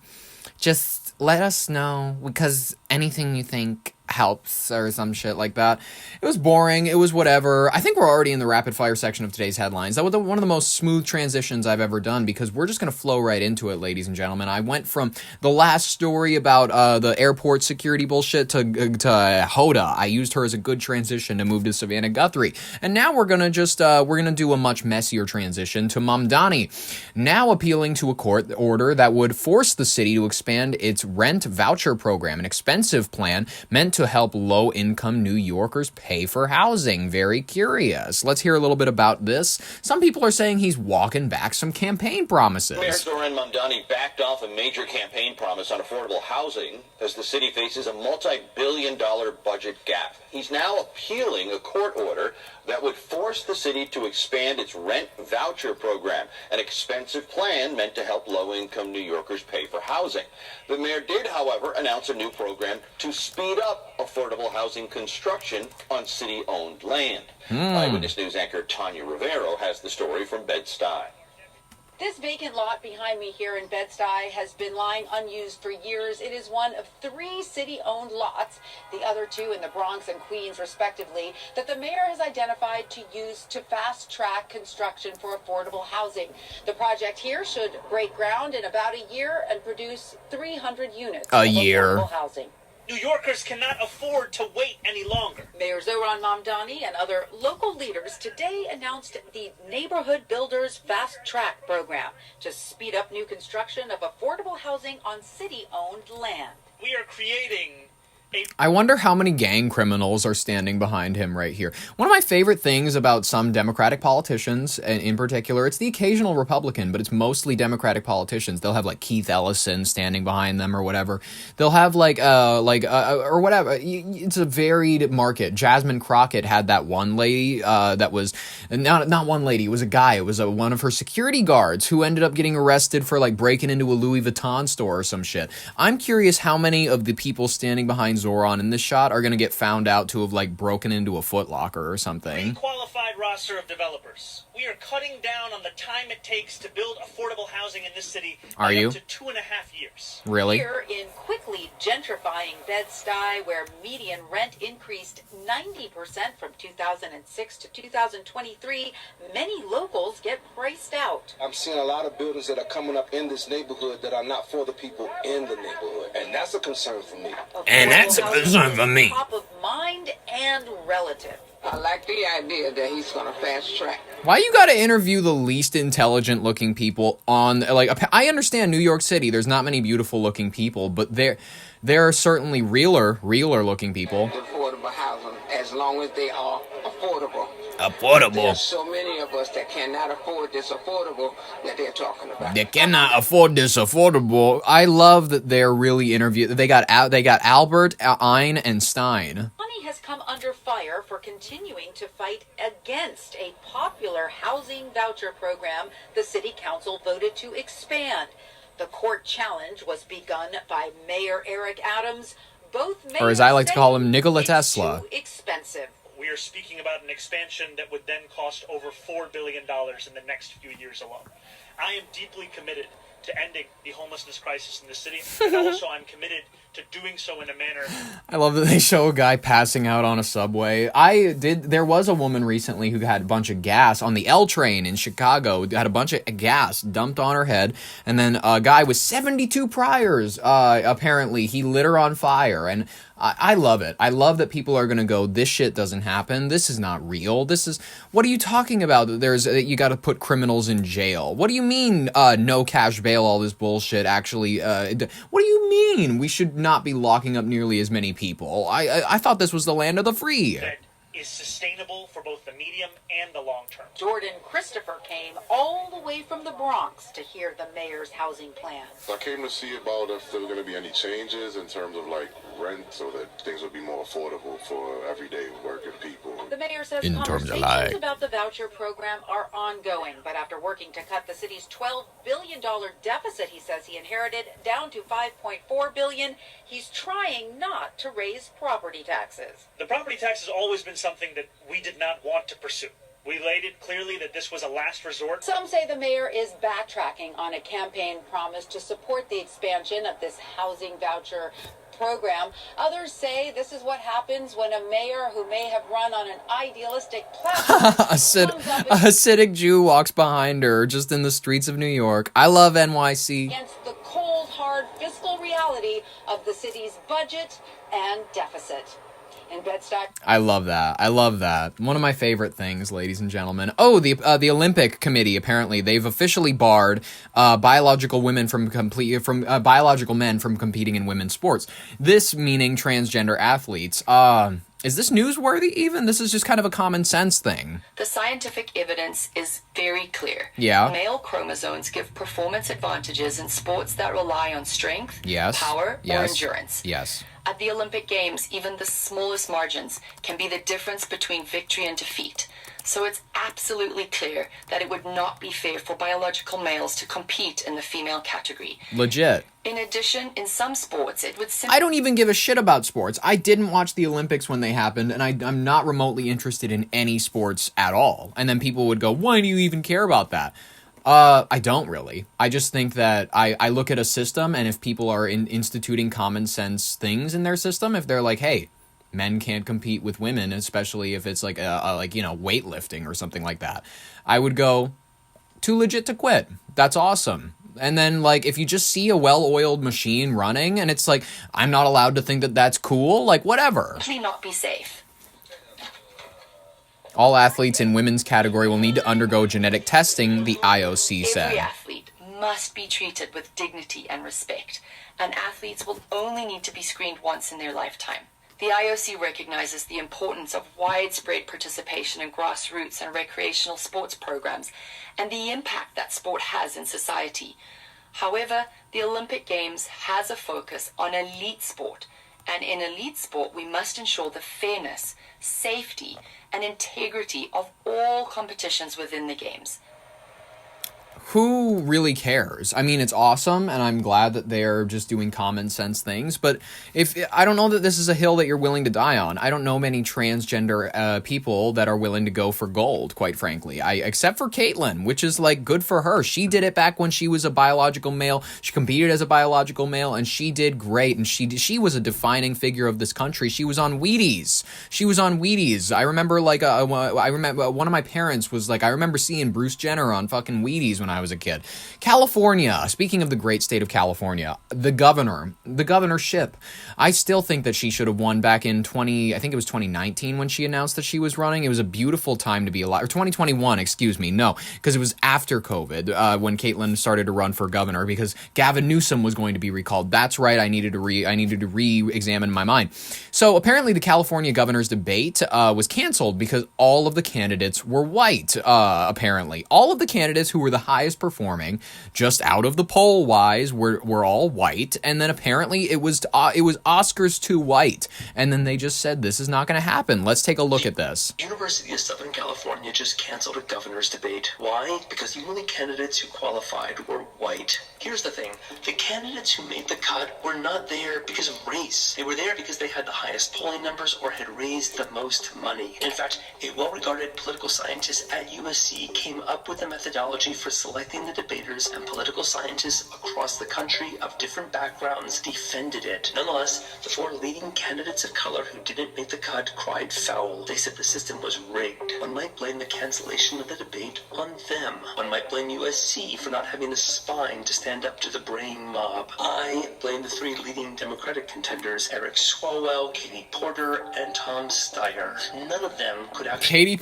Just let us know, because anything you think helps or some shit like that. It was boring. It was whatever. I think we're already in the rapid fire section of today's headlines. That was one of the most smooth transitions I've ever done because we're just going to flow right into it, ladies and gentlemen. I went from the last story about the airport security bullshit to Hoda. I used her as a good transition to move to Savannah Guthrie. And now we're going to just, we're going to do a much messier transition to Mamdani, now appealing to a court order that would force the city to expand its rent voucher program, an expensive plan meant to to help low-income New Yorkers pay for housing. Very curious. Let's hear a little bit about this. Some people are saying he's walking back some campaign promises. Mayor Zoran Mamdani backed off a major campaign promise on affordable housing as the city faces a multi-billion-dollar budget gap. He's now appealing a court order that would force the city to expand its rent voucher program, an expensive plan meant to help low-income New Yorkers pay for housing. The mayor did, however, announce a new program to speed up affordable housing construction on city-owned land. Eyewitness News anchor Tanya Rivero has the story from Bed-Stuy. This vacant lot behind me here in Bed-Stuy has been lying unused for years. It is one of 3 city-owned lots, the other 2 in the Bronx and Queens, respectively, that the mayor has identified to use to fast-track construction for affordable housing. The project here should break ground in about a year and produce 300 units of affordable housing. New Yorkers cannot afford to wait any longer. Mayor Zoran Mamdani and other local leaders today announced the Neighborhood Builders Fast Track program to speed up new construction of affordable housing on city-owned land. We are creating I wonder how many gang criminals are standing behind him right here. One of my favorite things about some Democratic politicians, and in particular, it's the occasional Republican, but it's mostly Democratic politicians. They'll have like Keith Ellison standing behind them or whatever. They'll have or whatever. It's a varied market. Jasmine Crockett had that one lady that was not one lady. It was a guy. It was one of her security guards who ended up getting arrested for like breaking into a Louis Vuitton store or some shit. I'm curious how many of the people standing behind Zoran in this shot are going to get found out to have like broken into a Foot Locker or something. Qualified roster of developers. We are cutting down on the time it takes to build affordable housing in this city. Are you? Up to 2.5 years. Really? Here in quickly gentrifying Bed-Stuy, where median rent increased 90% from 2006 to 2023, many locals get priced out. I'm seeing a lot of buildings that are coming up in this neighborhood that are not for the people in the neighborhood, and that's a concern for me. And that's a concern for me. Top of mind and relative. I like the idea that he's going to fast track. Why you gotta interview the least intelligent looking people on, like, I understand New York City, there's not many beautiful looking people, but there are certainly realer looking people. Affordable housing, as long as they are affordable. Affordable. There's so many of us that cannot afford this affordable that they're talking about. They cannot afford this affordable. I love that they're really interviewed. They got Albert, Ein, and Stein. Money has come under fire for continuing to fight against a popular housing voucher program the city council voted to expand. The court challenge was begun by Mayor Eric Adams. Both mayors, or as I like to call him, Nikola Tesla. Too expensive. We are speaking about an expansion that would then cost over $4 billion in the next few years alone. I am deeply committed to ending the homelessness crisis in the city, and also I'm committed to doing so in a manner. I love that they show a guy passing out on a subway. There was a woman recently who had a bunch of gas on the L train in Chicago, had a bunch of gas dumped on her head, and then a guy with 72 priors, apparently, he lit her on fire, and I love it. I love that people are going to go, this shit doesn't happen. This is not real. What are you talking about? You got to put criminals in jail. What do you mean, no cash bail, all this bullshit, actually? What do you mean? We should not be locking up nearly as many people. I thought this was the land of the free. That is sustainable for both the medium and the long term. Jordan Christopher came all the way from the Bronx to hear the mayor's housing plan. I came to see about if there were going to be any changes in terms of like rent so that things would be more affordable for everyday working people. The mayor says in terms of conversations about the voucher program are ongoing, but after working to cut the city's $12 billion deficit he says he inherited down to $5.4 billion, he's trying not to raise property taxes. The property tax has always been something that we did not want to pursue. We laid it clearly that this was a last resort. Some say the mayor is backtracking on a campaign promise to support the expansion of this housing voucher program. Others say this is what happens when a mayor who may have run on an idealistic platform a Hasidic Jew walks behind her just in the streets of New York. I love NYC. Against the cold, hard fiscal reality of the city's budget and deficit. in Bed-Stuy. I love that. I love that. One of my favorite things, ladies and gentlemen. Oh, the Olympic Committee, apparently they've officially barred biological men from competing in women's sports. This meaning transgender athletes. Is this newsworthy even? This is just kind of a common sense thing. The scientific evidence is very clear. Yeah. Male chromosomes give performance advantages in sports that rely on strength, Yes. power, Yes. or endurance. Yes. At the Olympic Games, even the smallest margins can be the difference between victory and defeat. So it's absolutely clear that it would not be fair for biological males to compete in the female category. Legit. In addition, in some sports, it would simply... I don't even give a shit about sports. I didn't watch the Olympics when they happened, and I'm not remotely interested in any sports at all. And then people would go, why do you even care about that? I don't really. I just think that I look at a system, and if people are instituting common sense things in their system, if they're like, hey, men can't compete with women, especially if it's like weightlifting or something like that, I would go, too legit to quit. That's awesome. And then, like, if you just see a well-oiled machine running and it's like, I'm not allowed to think that that's cool, like, whatever. simply not be safe. All athletes in women's category will need to undergo genetic testing, the IOC said. Every athlete must be treated with dignity and respect, and athletes will only need to be screened once in their lifetime. The IOC recognizes the importance of widespread participation in grassroots and recreational sports programs and the impact that sport has in society. However, the Olympic Games has a focus on elite sport, and in elite sport we must ensure the fairness, safety, and integrity of all competitions within the Games. Who really cares? I mean, it's awesome, and I'm glad that they're just doing common sense things, but I don't know that this is a hill that you're willing to die on. I don't know many transgender people that are willing to go for gold, quite frankly. Except for Caitlyn, which is, like, good for her. She did it back when she was a biological male. She competed as a biological male, and she did great, and she was a defining figure of this country. She was on Wheaties. I remember, like, one of my parents was like, I remember seeing Bruce Jenner on fucking Wheaties when I was a kid. California, speaking of the great state of California, the governorship. I still think that she should have won back in 2019 when she announced that she was running. It was a beautiful time to be alive. Or 2021, excuse me. No, because it was after COVID when Caitlyn started to run for governor because Gavin Newsom was going to be recalled. That's right. I needed to re-examine my mind. So apparently the California governor's debate was canceled because all of the candidates were white. Apparently, all of the candidates who were the highest performing, just out of the poll wise, were all white, and then apparently it was Oscars too white, and then they just said this is not going to happen. Let's take a look at this. University of Southern California just canceled a governor's debate. Why? Because the only candidates who qualified were white. Here's the thing, the candidates who made the cut were not there because of race. They were there because they had the highest polling numbers or had raised the most money. In fact, a well-regarded political scientist at USC came up with a methodology for selecting the debaters, and political scientists across the country of different backgrounds defended it. Nonetheless, the four leading candidates of color who didn't make the cut cried foul. They said the system was rigged. One might blame the cancellation of the debate on them. One might blame USC for not having the spine to stand up to the braying mob. I blame the three leading Democratic contenders, Eric Swalwell, Katie Porter, and Tom Steyer. None of them could actually...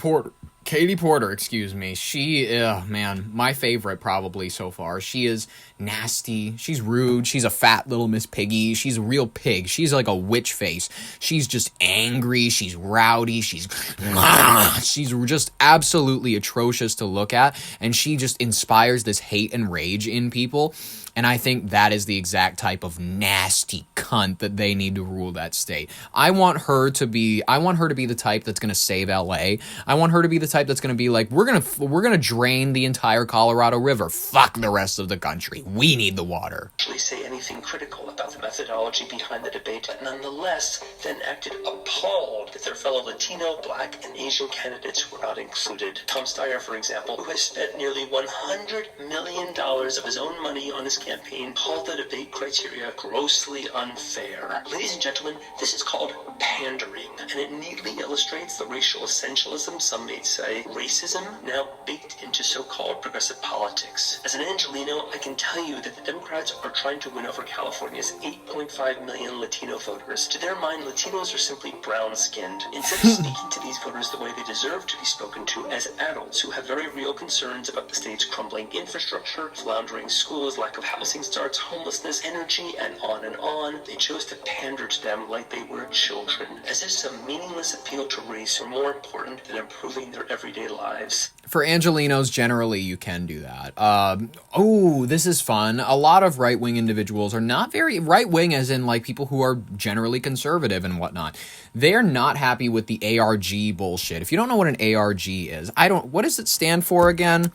Katie Porter, excuse me. She, man, my favorite probably so far. She is nasty. She's rude. She's a fat little Miss Piggy. She's a real pig. She's like a witch face. She's just angry. She's rowdy. She's just absolutely atrocious to look at. And she just inspires this hate and rage in people. And I think that is the exact type of nasty cunt that they need to rule that state. I want her to be the type that's going to save LA. I want her to be the type that's going to be like, we're going to drain the entire Colorado River. Fuck the rest of the country. We need the water. Actually say anything critical about the methodology behind the debate, but nonetheless then acted appalled that their fellow Latino, Black, and Asian candidates were not included. Tom Steyer, for example, who has spent nearly $100 million of his own money on his campaign called the debate criteria grossly unfair. Ladies and gentlemen, this is called pandering, and it neatly illustrates the racial essentialism, some may say racism, now baked into so-called progressive politics. As an Angelino, I can tell you that the Democrats are trying to win over California's 8.5 million Latino voters. To their mind, Latinos are simply brown-skinned. Instead of speaking to these voters the way they deserve to be spoken to as adults who have very real concerns about the state's crumbling infrastructure, floundering schools, lack of housing starts, homelessness, energy, and on, they chose to pander to them like they were children, as if some meaningless appeal to race are more important than improving their everyday lives. For Angelinos, generally, you can do that. This is fun. A lot of right-wing individuals are not very right-wing, as in, like, people who are generally conservative and whatnot. They're not happy with the ARG bullshit. If you don't know what an ARG is, what does it stand for again?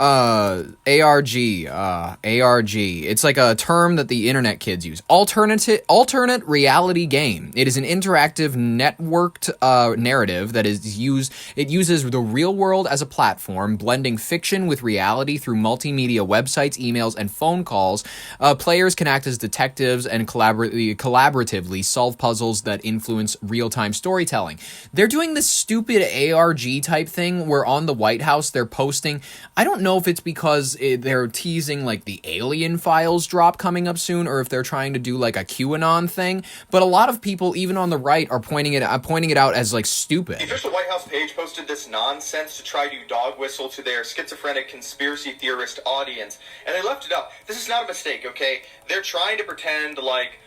ARG. It's like a term that the internet kids use. Alternate reality game. It is an interactive networked narrative that it uses the real world as a platform, blending fiction with reality through multimedia websites, emails, and phone calls. Players can act as detectives and collaboratively solve puzzles that influence real-time storytelling. They're doing this stupid ARG type thing where on the White House they're posting, I don't know if it's because they're teasing like the Alien Files drop coming up soon, or if they're trying to do like a QAnon thing, but a lot of people, even on the right, are pointing it out as like stupid. The official White House page posted this nonsense to try to dog whistle to their schizophrenic conspiracy theorist audience, and they left it up. This is not a mistake, okay? They're trying to pretend like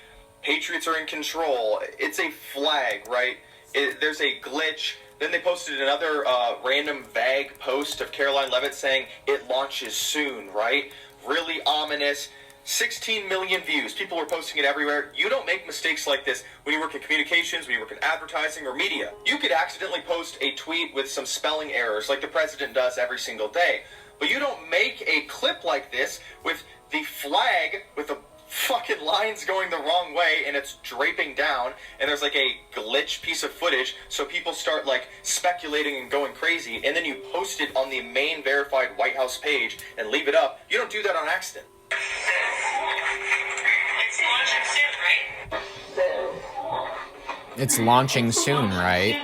patriots are in control. It's a flag, right? There's a glitch. Then they posted another random vague post of Caroline Leavitt saying it launches soon, right? Really ominous. 16 million views. People were posting it everywhere. You don't make mistakes like this when you work in communications, when you work in advertising or media. You could accidentally post a tweet with some spelling errors like the president does every single day. But you don't make a clip like this with the flag with the fucking lines going the wrong way and it's draping down and there's like a glitch piece of footage, so people start like speculating and going crazy, and then you post it on the main verified White House page and leave it up. You don't do that on accident. It's launching soon, right?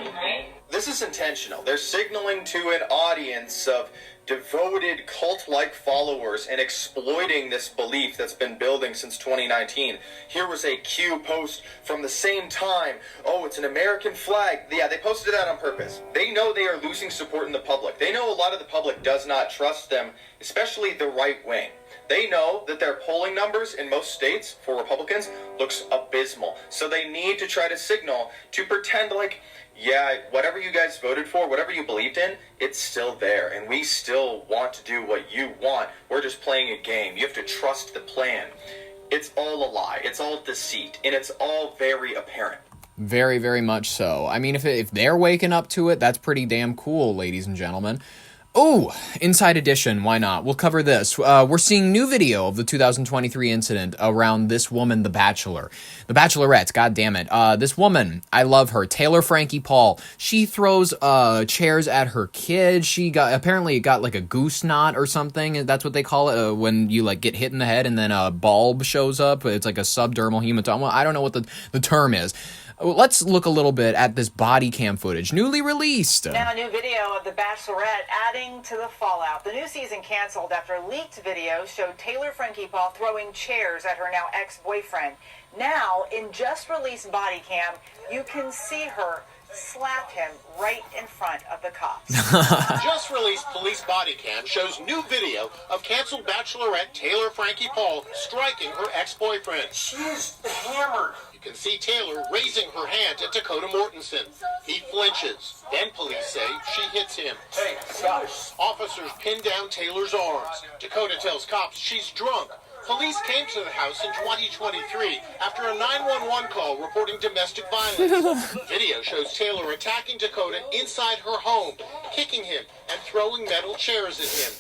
This is intentional. They're signaling to an audience of devoted cult-like followers and exploiting this belief that's been building since 2019. Here was a Q post from the same time. Oh, it's an American flag. Yeah, they posted that on purpose. They know they are losing support in the public. They know a lot of the public does not trust them, especially the right wing. They know that their polling numbers in most states for Republicans looks abysmal. So they need to try to signal to pretend like, yeah, whatever you guys voted for, whatever you believed in, it's still there. And we still want to do what you want. We're just playing a game. You have to trust the plan. It's all a lie. It's all deceit. And it's all very apparent. Very, very much so. I mean, if they're waking up to it, that's pretty damn cool, ladies and gentlemen. Oh, Inside Edition, why not? We'll cover this. We're seeing new video of the 2023 incident around this woman, The Bachelor. The Bachelorette, god damn it. This woman, I love her, Taylor Frankie Paul. She throws chairs at her kid. Apparently it got like a goose knot or something. That's what they call it when you like get hit in the head and then a bulb shows up. It's like a subdermal hematoma. I don't know what the term is. Let's look a little bit at this body cam footage, newly released. Now, a new video of The Bachelorette adding to the fallout. The new season canceled after leaked video showed Taylor Frankie Paul throwing chairs at her now ex-boyfriend. Now, in just released body cam, you can see her slap him right in front of the cops. Just released police body cam shows new video of canceled Bachelorette Taylor Frankie Paul striking her ex-boyfriend. She's hammered. You can see Taylor raising her hand at Dakota Mortensen. He flinches. Then police say she hits him. Hey, stop. Officers pin down Taylor's arms. Dakota tells cops she's drunk. Police came to the house in 2023 after a 911 call reporting domestic violence. Video shows Taylor attacking Dakota inside her home, kicking him and throwing metal chairs at him.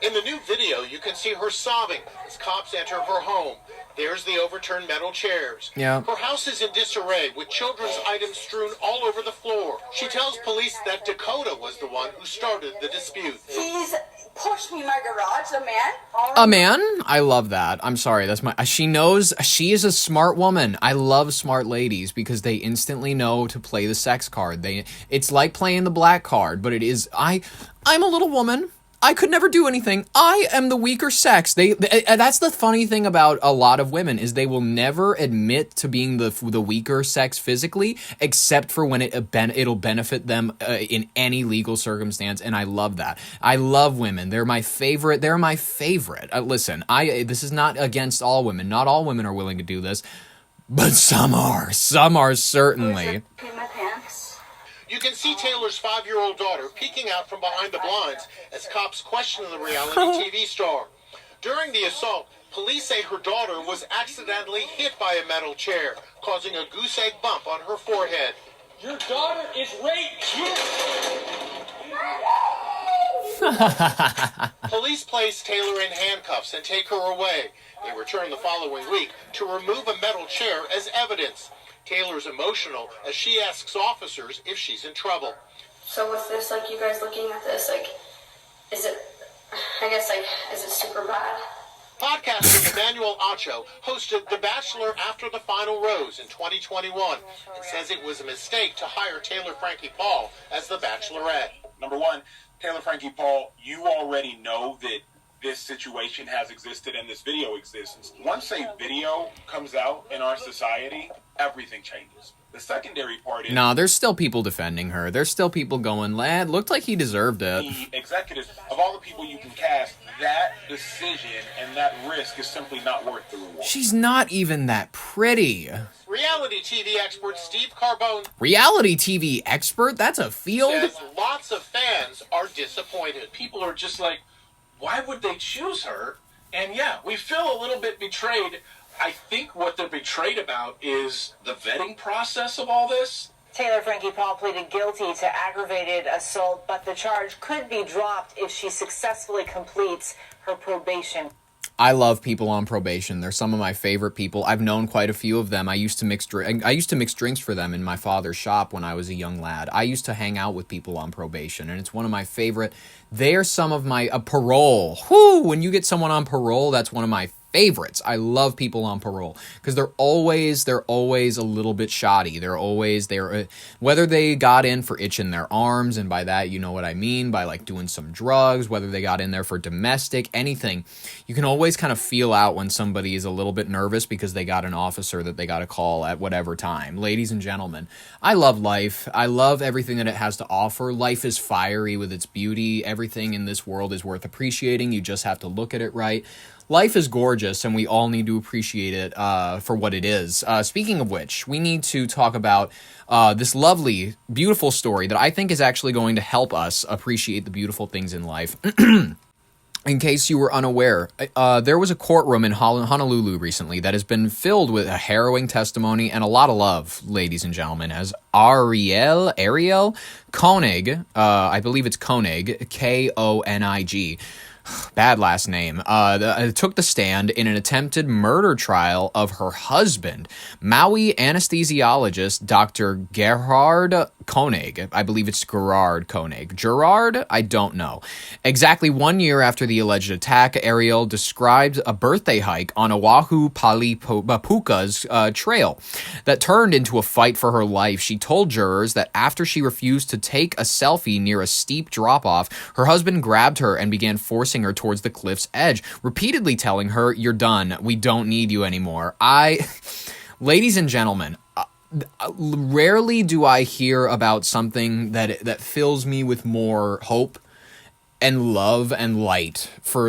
In the new video, you can see her sobbing as cops enter her home. There's the overturned metal chairs. Yeah. Her house is in disarray with children's items strewn all over the floor. She tells police that Dakota was the one who started the dispute. He's pushed me in my garage, a man. A man? I love that. I'm sorry. That's my... She knows... She is a smart woman. I love smart ladies because they instantly know to play the sex card. It's like playing the black card, but it is... I'm a little woman. I could never do anything. I am the weaker sex. That's the funny thing about a lot of women is they will never admit to being the weaker sex physically, except for when it'll benefit them in any legal circumstance. And I love that. I love women. They're my favorite. They're my favorite. Listen, this is not against all women. Not all women are willing to do this, but some are. Some are certainly. You can see Taylor's 5-year-old daughter peeking out from behind the blinds as cops question the reality TV star. During the assault, police say her daughter was accidentally hit by a metal chair, causing a goose egg bump on her forehead. Your daughter is raped! Police place Taylor in handcuffs and take her away. They return the following week to remove a metal chair as evidence. Taylor's emotional as she asks officers if she's in trouble. So with this, like, you guys looking at this, like, is it super bad? Podcaster Emmanuel Acho hosted The Bachelor After the Final Rose in 2021 and says it was a mistake to hire Taylor Frankie Paul as the Bachelorette. Number one, Taylor Frankie Paul, you already know that this situation has existed and this video exists. Once a video comes out in our society, everything changes. The secondary part is... Nah, there's still people defending her. There's still people going, lad, looked like he deserved it. The executives, of all the people you can cast, that decision and that risk is simply not worth the reward. She's not even that pretty. Reality TV expert Steve Carbone... Reality TV expert? That's a field? ...says lots of fans are disappointed. People are just like, why would they choose her? And yeah, we feel a little bit betrayed. I think what they're betrayed about is the vetting process of all this. Taylor Frankie Paul pleaded guilty to aggravated assault, but the charge could be dropped if she successfully completes her probation. I love people on probation. They're some of my favorite people. I've known quite a few of them. I used to mix drinks for them in my father's shop when I was a young lad. I used to hang out with people on probation, and it's one of my favorite. They're some of my parole. Whoo! When you get someone on parole, that's one of my favorites. I love people on parole because they're always a little bit shoddy. Whether they got in for itching their arms, and by that you know what I mean, by like doing some drugs, whether they got in there for domestic, anything. You can always kind of feel out when somebody is a little bit nervous because they got an officer that they got to call at whatever time. Ladies and gentlemen, I love life. I love everything that it has to offer. Life is fiery with its beauty. Everything in this world is worth appreciating. You just have to look at it right. Life is gorgeous, and we all need to appreciate it for what it is. Speaking of which, we need to talk about this lovely, beautiful story that I think is actually going to help us appreciate the beautiful things in life. In case you were unaware, there was a courtroom in Honolulu recently that has been filled with a harrowing testimony and a lot of love, ladies and gentlemen, as Ariel Koenig, I believe it's Koenig, Konig, bad last name, took the stand in an attempted murder trial of her husband, Maui anesthesiologist Dr. Gerhard Koenig. I believe it's Gerard Koenig. Gerard? I don't know. Exactly 1 year after the alleged attack, Ariel described a birthday hike on Oahu Palipuka's trail that turned into a fight for her life. She told jurors that after she refused to take a selfie near a steep drop-off, her husband grabbed her and began forcing her towards the cliff's edge, repeatedly telling her, "You're done. We don't need you anymore." Ladies and gentlemen, rarely do I hear about something that fills me with more hope and love and light for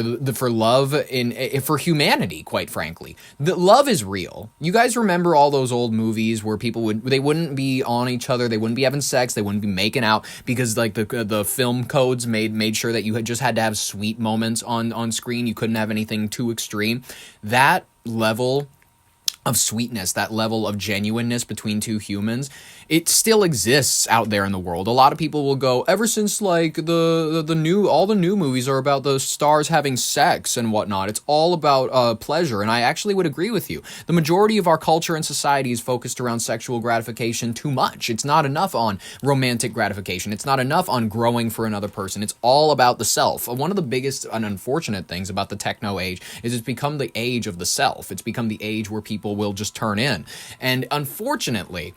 humanity, quite frankly. The love is real. You guys remember all those old movies where people wouldn't be on each other, they wouldn't be having sex, they wouldn't be making out because like the film codes made sure that you just had to have sweet moments on screen. You couldn't have anything too extreme. That level sweetness, that level of genuineness between two humans, it still exists out there in the world. A lot of people will go, ever since like all the new movies are about the stars having sex and whatnot. It's all about pleasure, and I actually would agree with you. The majority of our culture and society is focused around sexual gratification too much. It's not enough on romantic gratification. It's not enough on growing for another person. It's all about the self. One of the biggest and unfortunate things about the techno age is it's become the age of the self. It's become the age where people will just turn in. And unfortunately,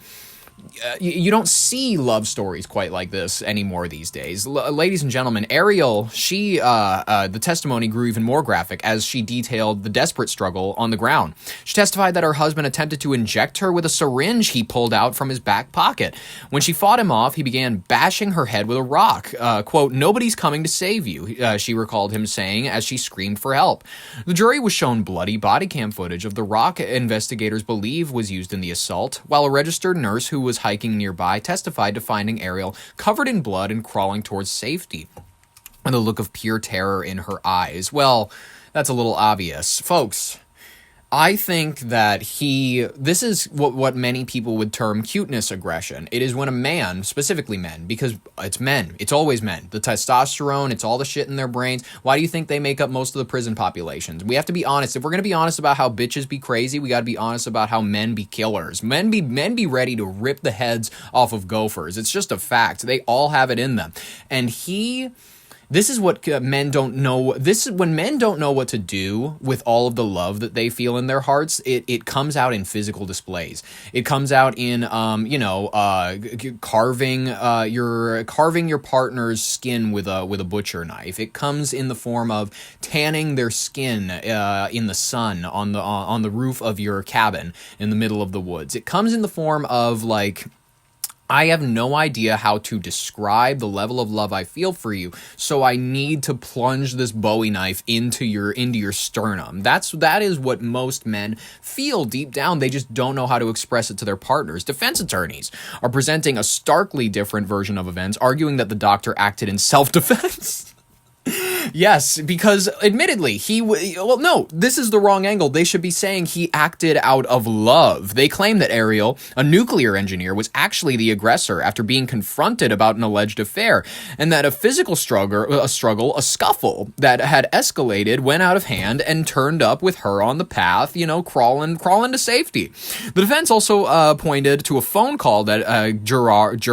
you don't see love stories quite like this anymore these days. Ladies and gentlemen, Ariel, the testimony grew even more graphic as she detailed the desperate struggle on the ground. She testified that her husband attempted to inject her with a syringe he pulled out from his back pocket. When she fought him off, he began bashing her head with a rock. Quote, "Nobody's coming to save you," she recalled him saying as she screamed for help. The jury was shown bloody body cam footage of the rock investigators believe was used in the assault, while a registered nurse who was hiking nearby testified to finding Ariel covered in blood and crawling towards safety, and a look of pure terror in her eyes. Well, that's a little obvious. Folks, I think that this is what many people would term cuteness aggression. It is when a man, specifically men, because it's men, it's always men, the testosterone, it's all the shit in their brains. Why do you think they make up most of the prison populations? We have to be honest. If we're going to be honest about how bitches be crazy, we got to be honest about how men be killers. Men be ready to rip the heads off of gophers. It's just a fact. They all have it in them. And this is what men don't know. This is when men don't know what to do with all of the love that they feel in their hearts. It comes out in physical displays. It comes out in carving your partner's skin with a butcher knife. It comes in the form of tanning their skin in the sun on the roof of your cabin in the middle of the woods. It comes in the form of like, I have no idea how to describe the level of love I feel for you, so I need to plunge this Bowie knife into your sternum. That is what most men feel deep down. They just don't know how to express it to their partners. Defense attorneys are presenting a starkly different version of events, arguing that the doctor acted in self-defense. Yes, because admittedly, this is the wrong angle. They should be saying he acted out of love. They claim that Ariel, a nuclear engineer, was actually the aggressor after being confronted about an alleged affair, and that a physical struggle, a scuffle that had escalated, went out of hand and turned up with her on the path, crawling to safety. The defense also pointed to a phone call that Gerard,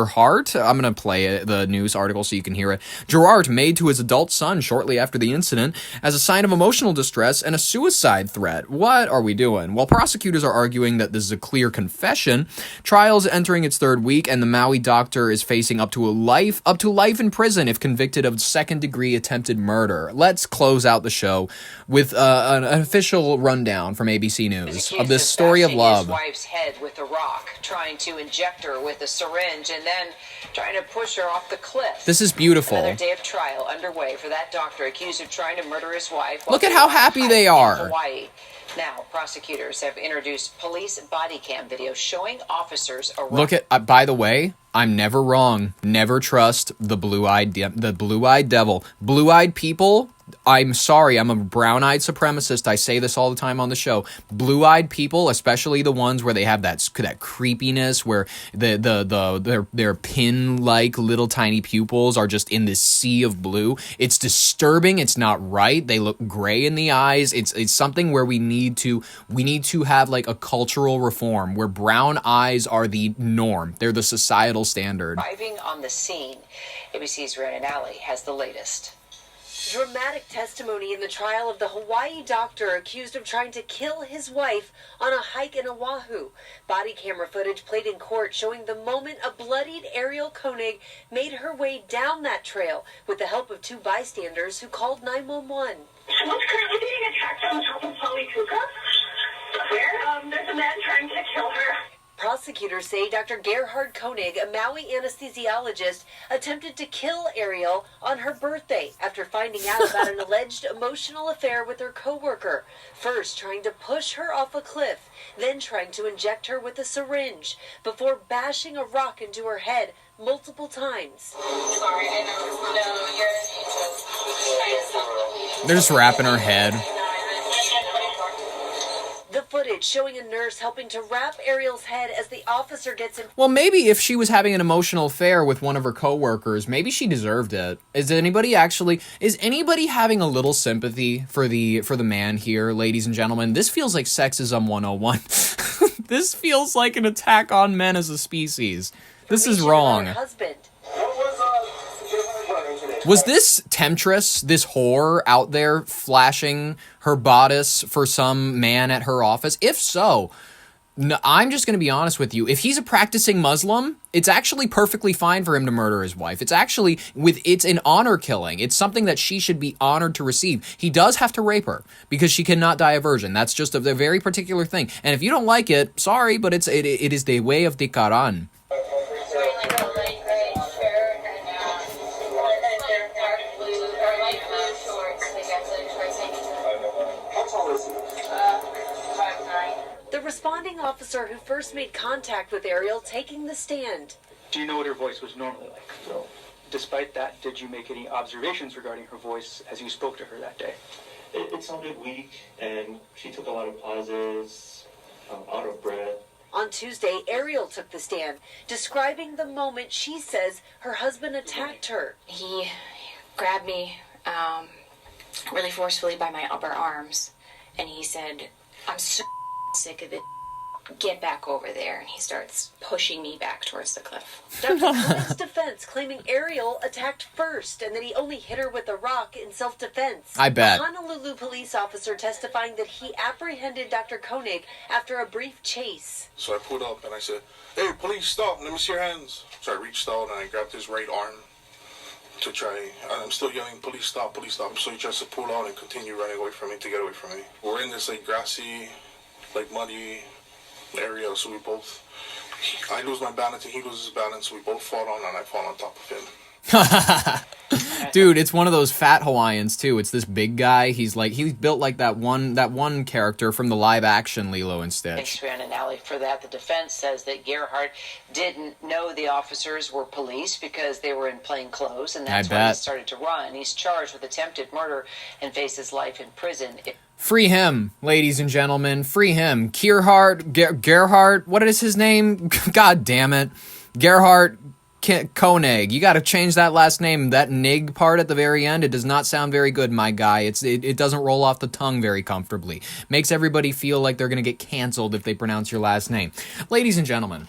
I'm going to play the news article so you can hear it, Gerard made to his adult son shortly after the incident as a sign of emotional distress and a suicide threat. What are we doing? While prosecutors are arguing that this is a clear confession, trial's entering its third week and the Maui doctor is facing up to life in prison if convicted of second-degree attempted murder. Let's close out the show with an official rundown from ABC News of this story of love. His wife's head with a rock, trying to inject her with a syringe, and then trying to push her off the cliff. This is beautiful. Another day of trial underway for that doctor accused of trying to murder his wife. Look at how happy they are. Hawaii. Now, prosecutors have introduced police body cam video showing officers arresting. Look at, by the way, I'm never wrong. Never trust the blue-eyed devil. Blue-eyed people, I'm sorry, I'm a brown-eyed supremacist. I say this all the time on the show. Blue-eyed people, especially the ones where they have that creepiness, where their pin-like little tiny pupils are just in this sea of blue. It's disturbing. It's not right. They look gray in the eyes. It's something where we need to have like a cultural reform where brown eyes are the norm. They're the societal standard. Arriving on the scene, ABC's Ronan Alley has the latest. Dramatic testimony in the trial of the Hawaii doctor accused of trying to kill his wife on a hike in Oahu. Body camera footage played in court showing the moment a bloodied Ariel Koenig made her way down that trail with the help of two bystanders who called 911. Someone's currently being attacked on top of Polykuka. Where? There's a man trying to kill her. Prosecutors say Dr. Gerhard Koenig, a Maui anesthesiologist, attempted to kill Ariel on her birthday after finding out about an alleged emotional affair with her coworker. First trying to push her off a cliff, then trying to inject her with a syringe, before bashing a rock into her head multiple times. Sorry, I know. They're just wrapping her head. The footage showing a nurse helping to wrap Ariel's head as the officer gets in. Well, maybe if she was having an emotional affair with one of her coworkers, maybe she deserved it. Is anybody having a little sympathy for the man here, ladies and gentlemen? This feels like sexism 101. This feels like an attack on men as a species. This is wrong. Was this temptress, this whore out there flashing her bodice for some man at her office? If so, I'm just going to be honest with you. If he's a practicing Muslim, it's actually perfectly fine for him to murder his wife. It's actually, it's an honor killing. It's something that she should be honored to receive. He does have to rape her because she cannot die a virgin. That's just a very particular thing. And if you don't like it, sorry, but it is the way of the Quran. The responding officer who first made contact with Ariel taking the stand. Do you know what her voice was normally like? So, despite that, did you make any observations regarding her voice as you spoke to her that day? It sounded weak, and she took a lot of pauses, out of breath. On Tuesday, Ariel took the stand, describing the moment she says her husband attacked her. He grabbed me really forcefully by my upper arms, and he said, "I'm so sick of it. Get back over there." And he starts pushing me back towards the cliff. Dr. Conig's defense claiming Ariel attacked first and that he only hit her with a rock in self-defense. I bet. A Honolulu police officer testifying that he apprehended Dr. Koenig after a brief chase. So I pulled up and I said, "Hey, police, stop. Let me see your hands." So I reached out and I grabbed his right arm to try. I'm still yelling, "Police, stop, police, stop." So he tries to pull out and continue running away from me to get away from me. We're in this grassy, muddy area, so I lose my balance and he loses his balance, so we both fall on and I fall on top of him. Dude, it's one of those fat Hawaiians too. It's this big guy. He's built like that one character from the live action Lilo and Stitch. Thanks, Joanna and Allie, for that. The defense says that Gerhardt didn't know the officers were police because they were in plain clothes, and that's why he started to run. He's charged with attempted murder and faces life in prison. Free him, ladies and gentlemen. Free him. Gerhardt, what is his name? God damn it. Gerhardt Koenig. You got to change that last name. That Nig part at the very end, it does not sound very good, my guy. It doesn't roll off the tongue very comfortably. Makes everybody feel like they're going to get canceled if they pronounce your last name. Ladies and gentlemen,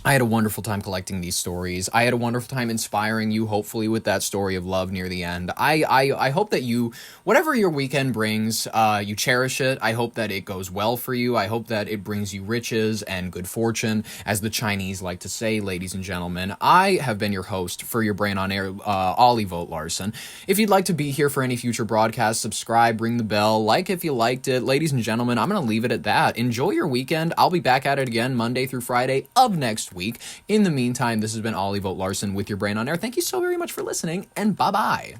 I had a wonderful time collecting these stories. I had a wonderful time inspiring you, hopefully, with that story of love near the end. I hope that you, whatever your weekend brings, you cherish it. I hope that it goes well for you. I hope that it brings you riches and good fortune, as the Chinese like to say, ladies and gentlemen. I have been your host for Your Brain on Air, Ollie Vogt Larson. If you'd like to be here for any future broadcasts, subscribe, ring the bell, like if you liked it. Ladies and gentlemen, I'm going to leave it at that. Enjoy your weekend. I'll be back at it again Monday through Friday of next week. In the meantime, this has been Ollie Vogt Larson with Your Brain on Air. Thank you so very much for listening, and bye-bye.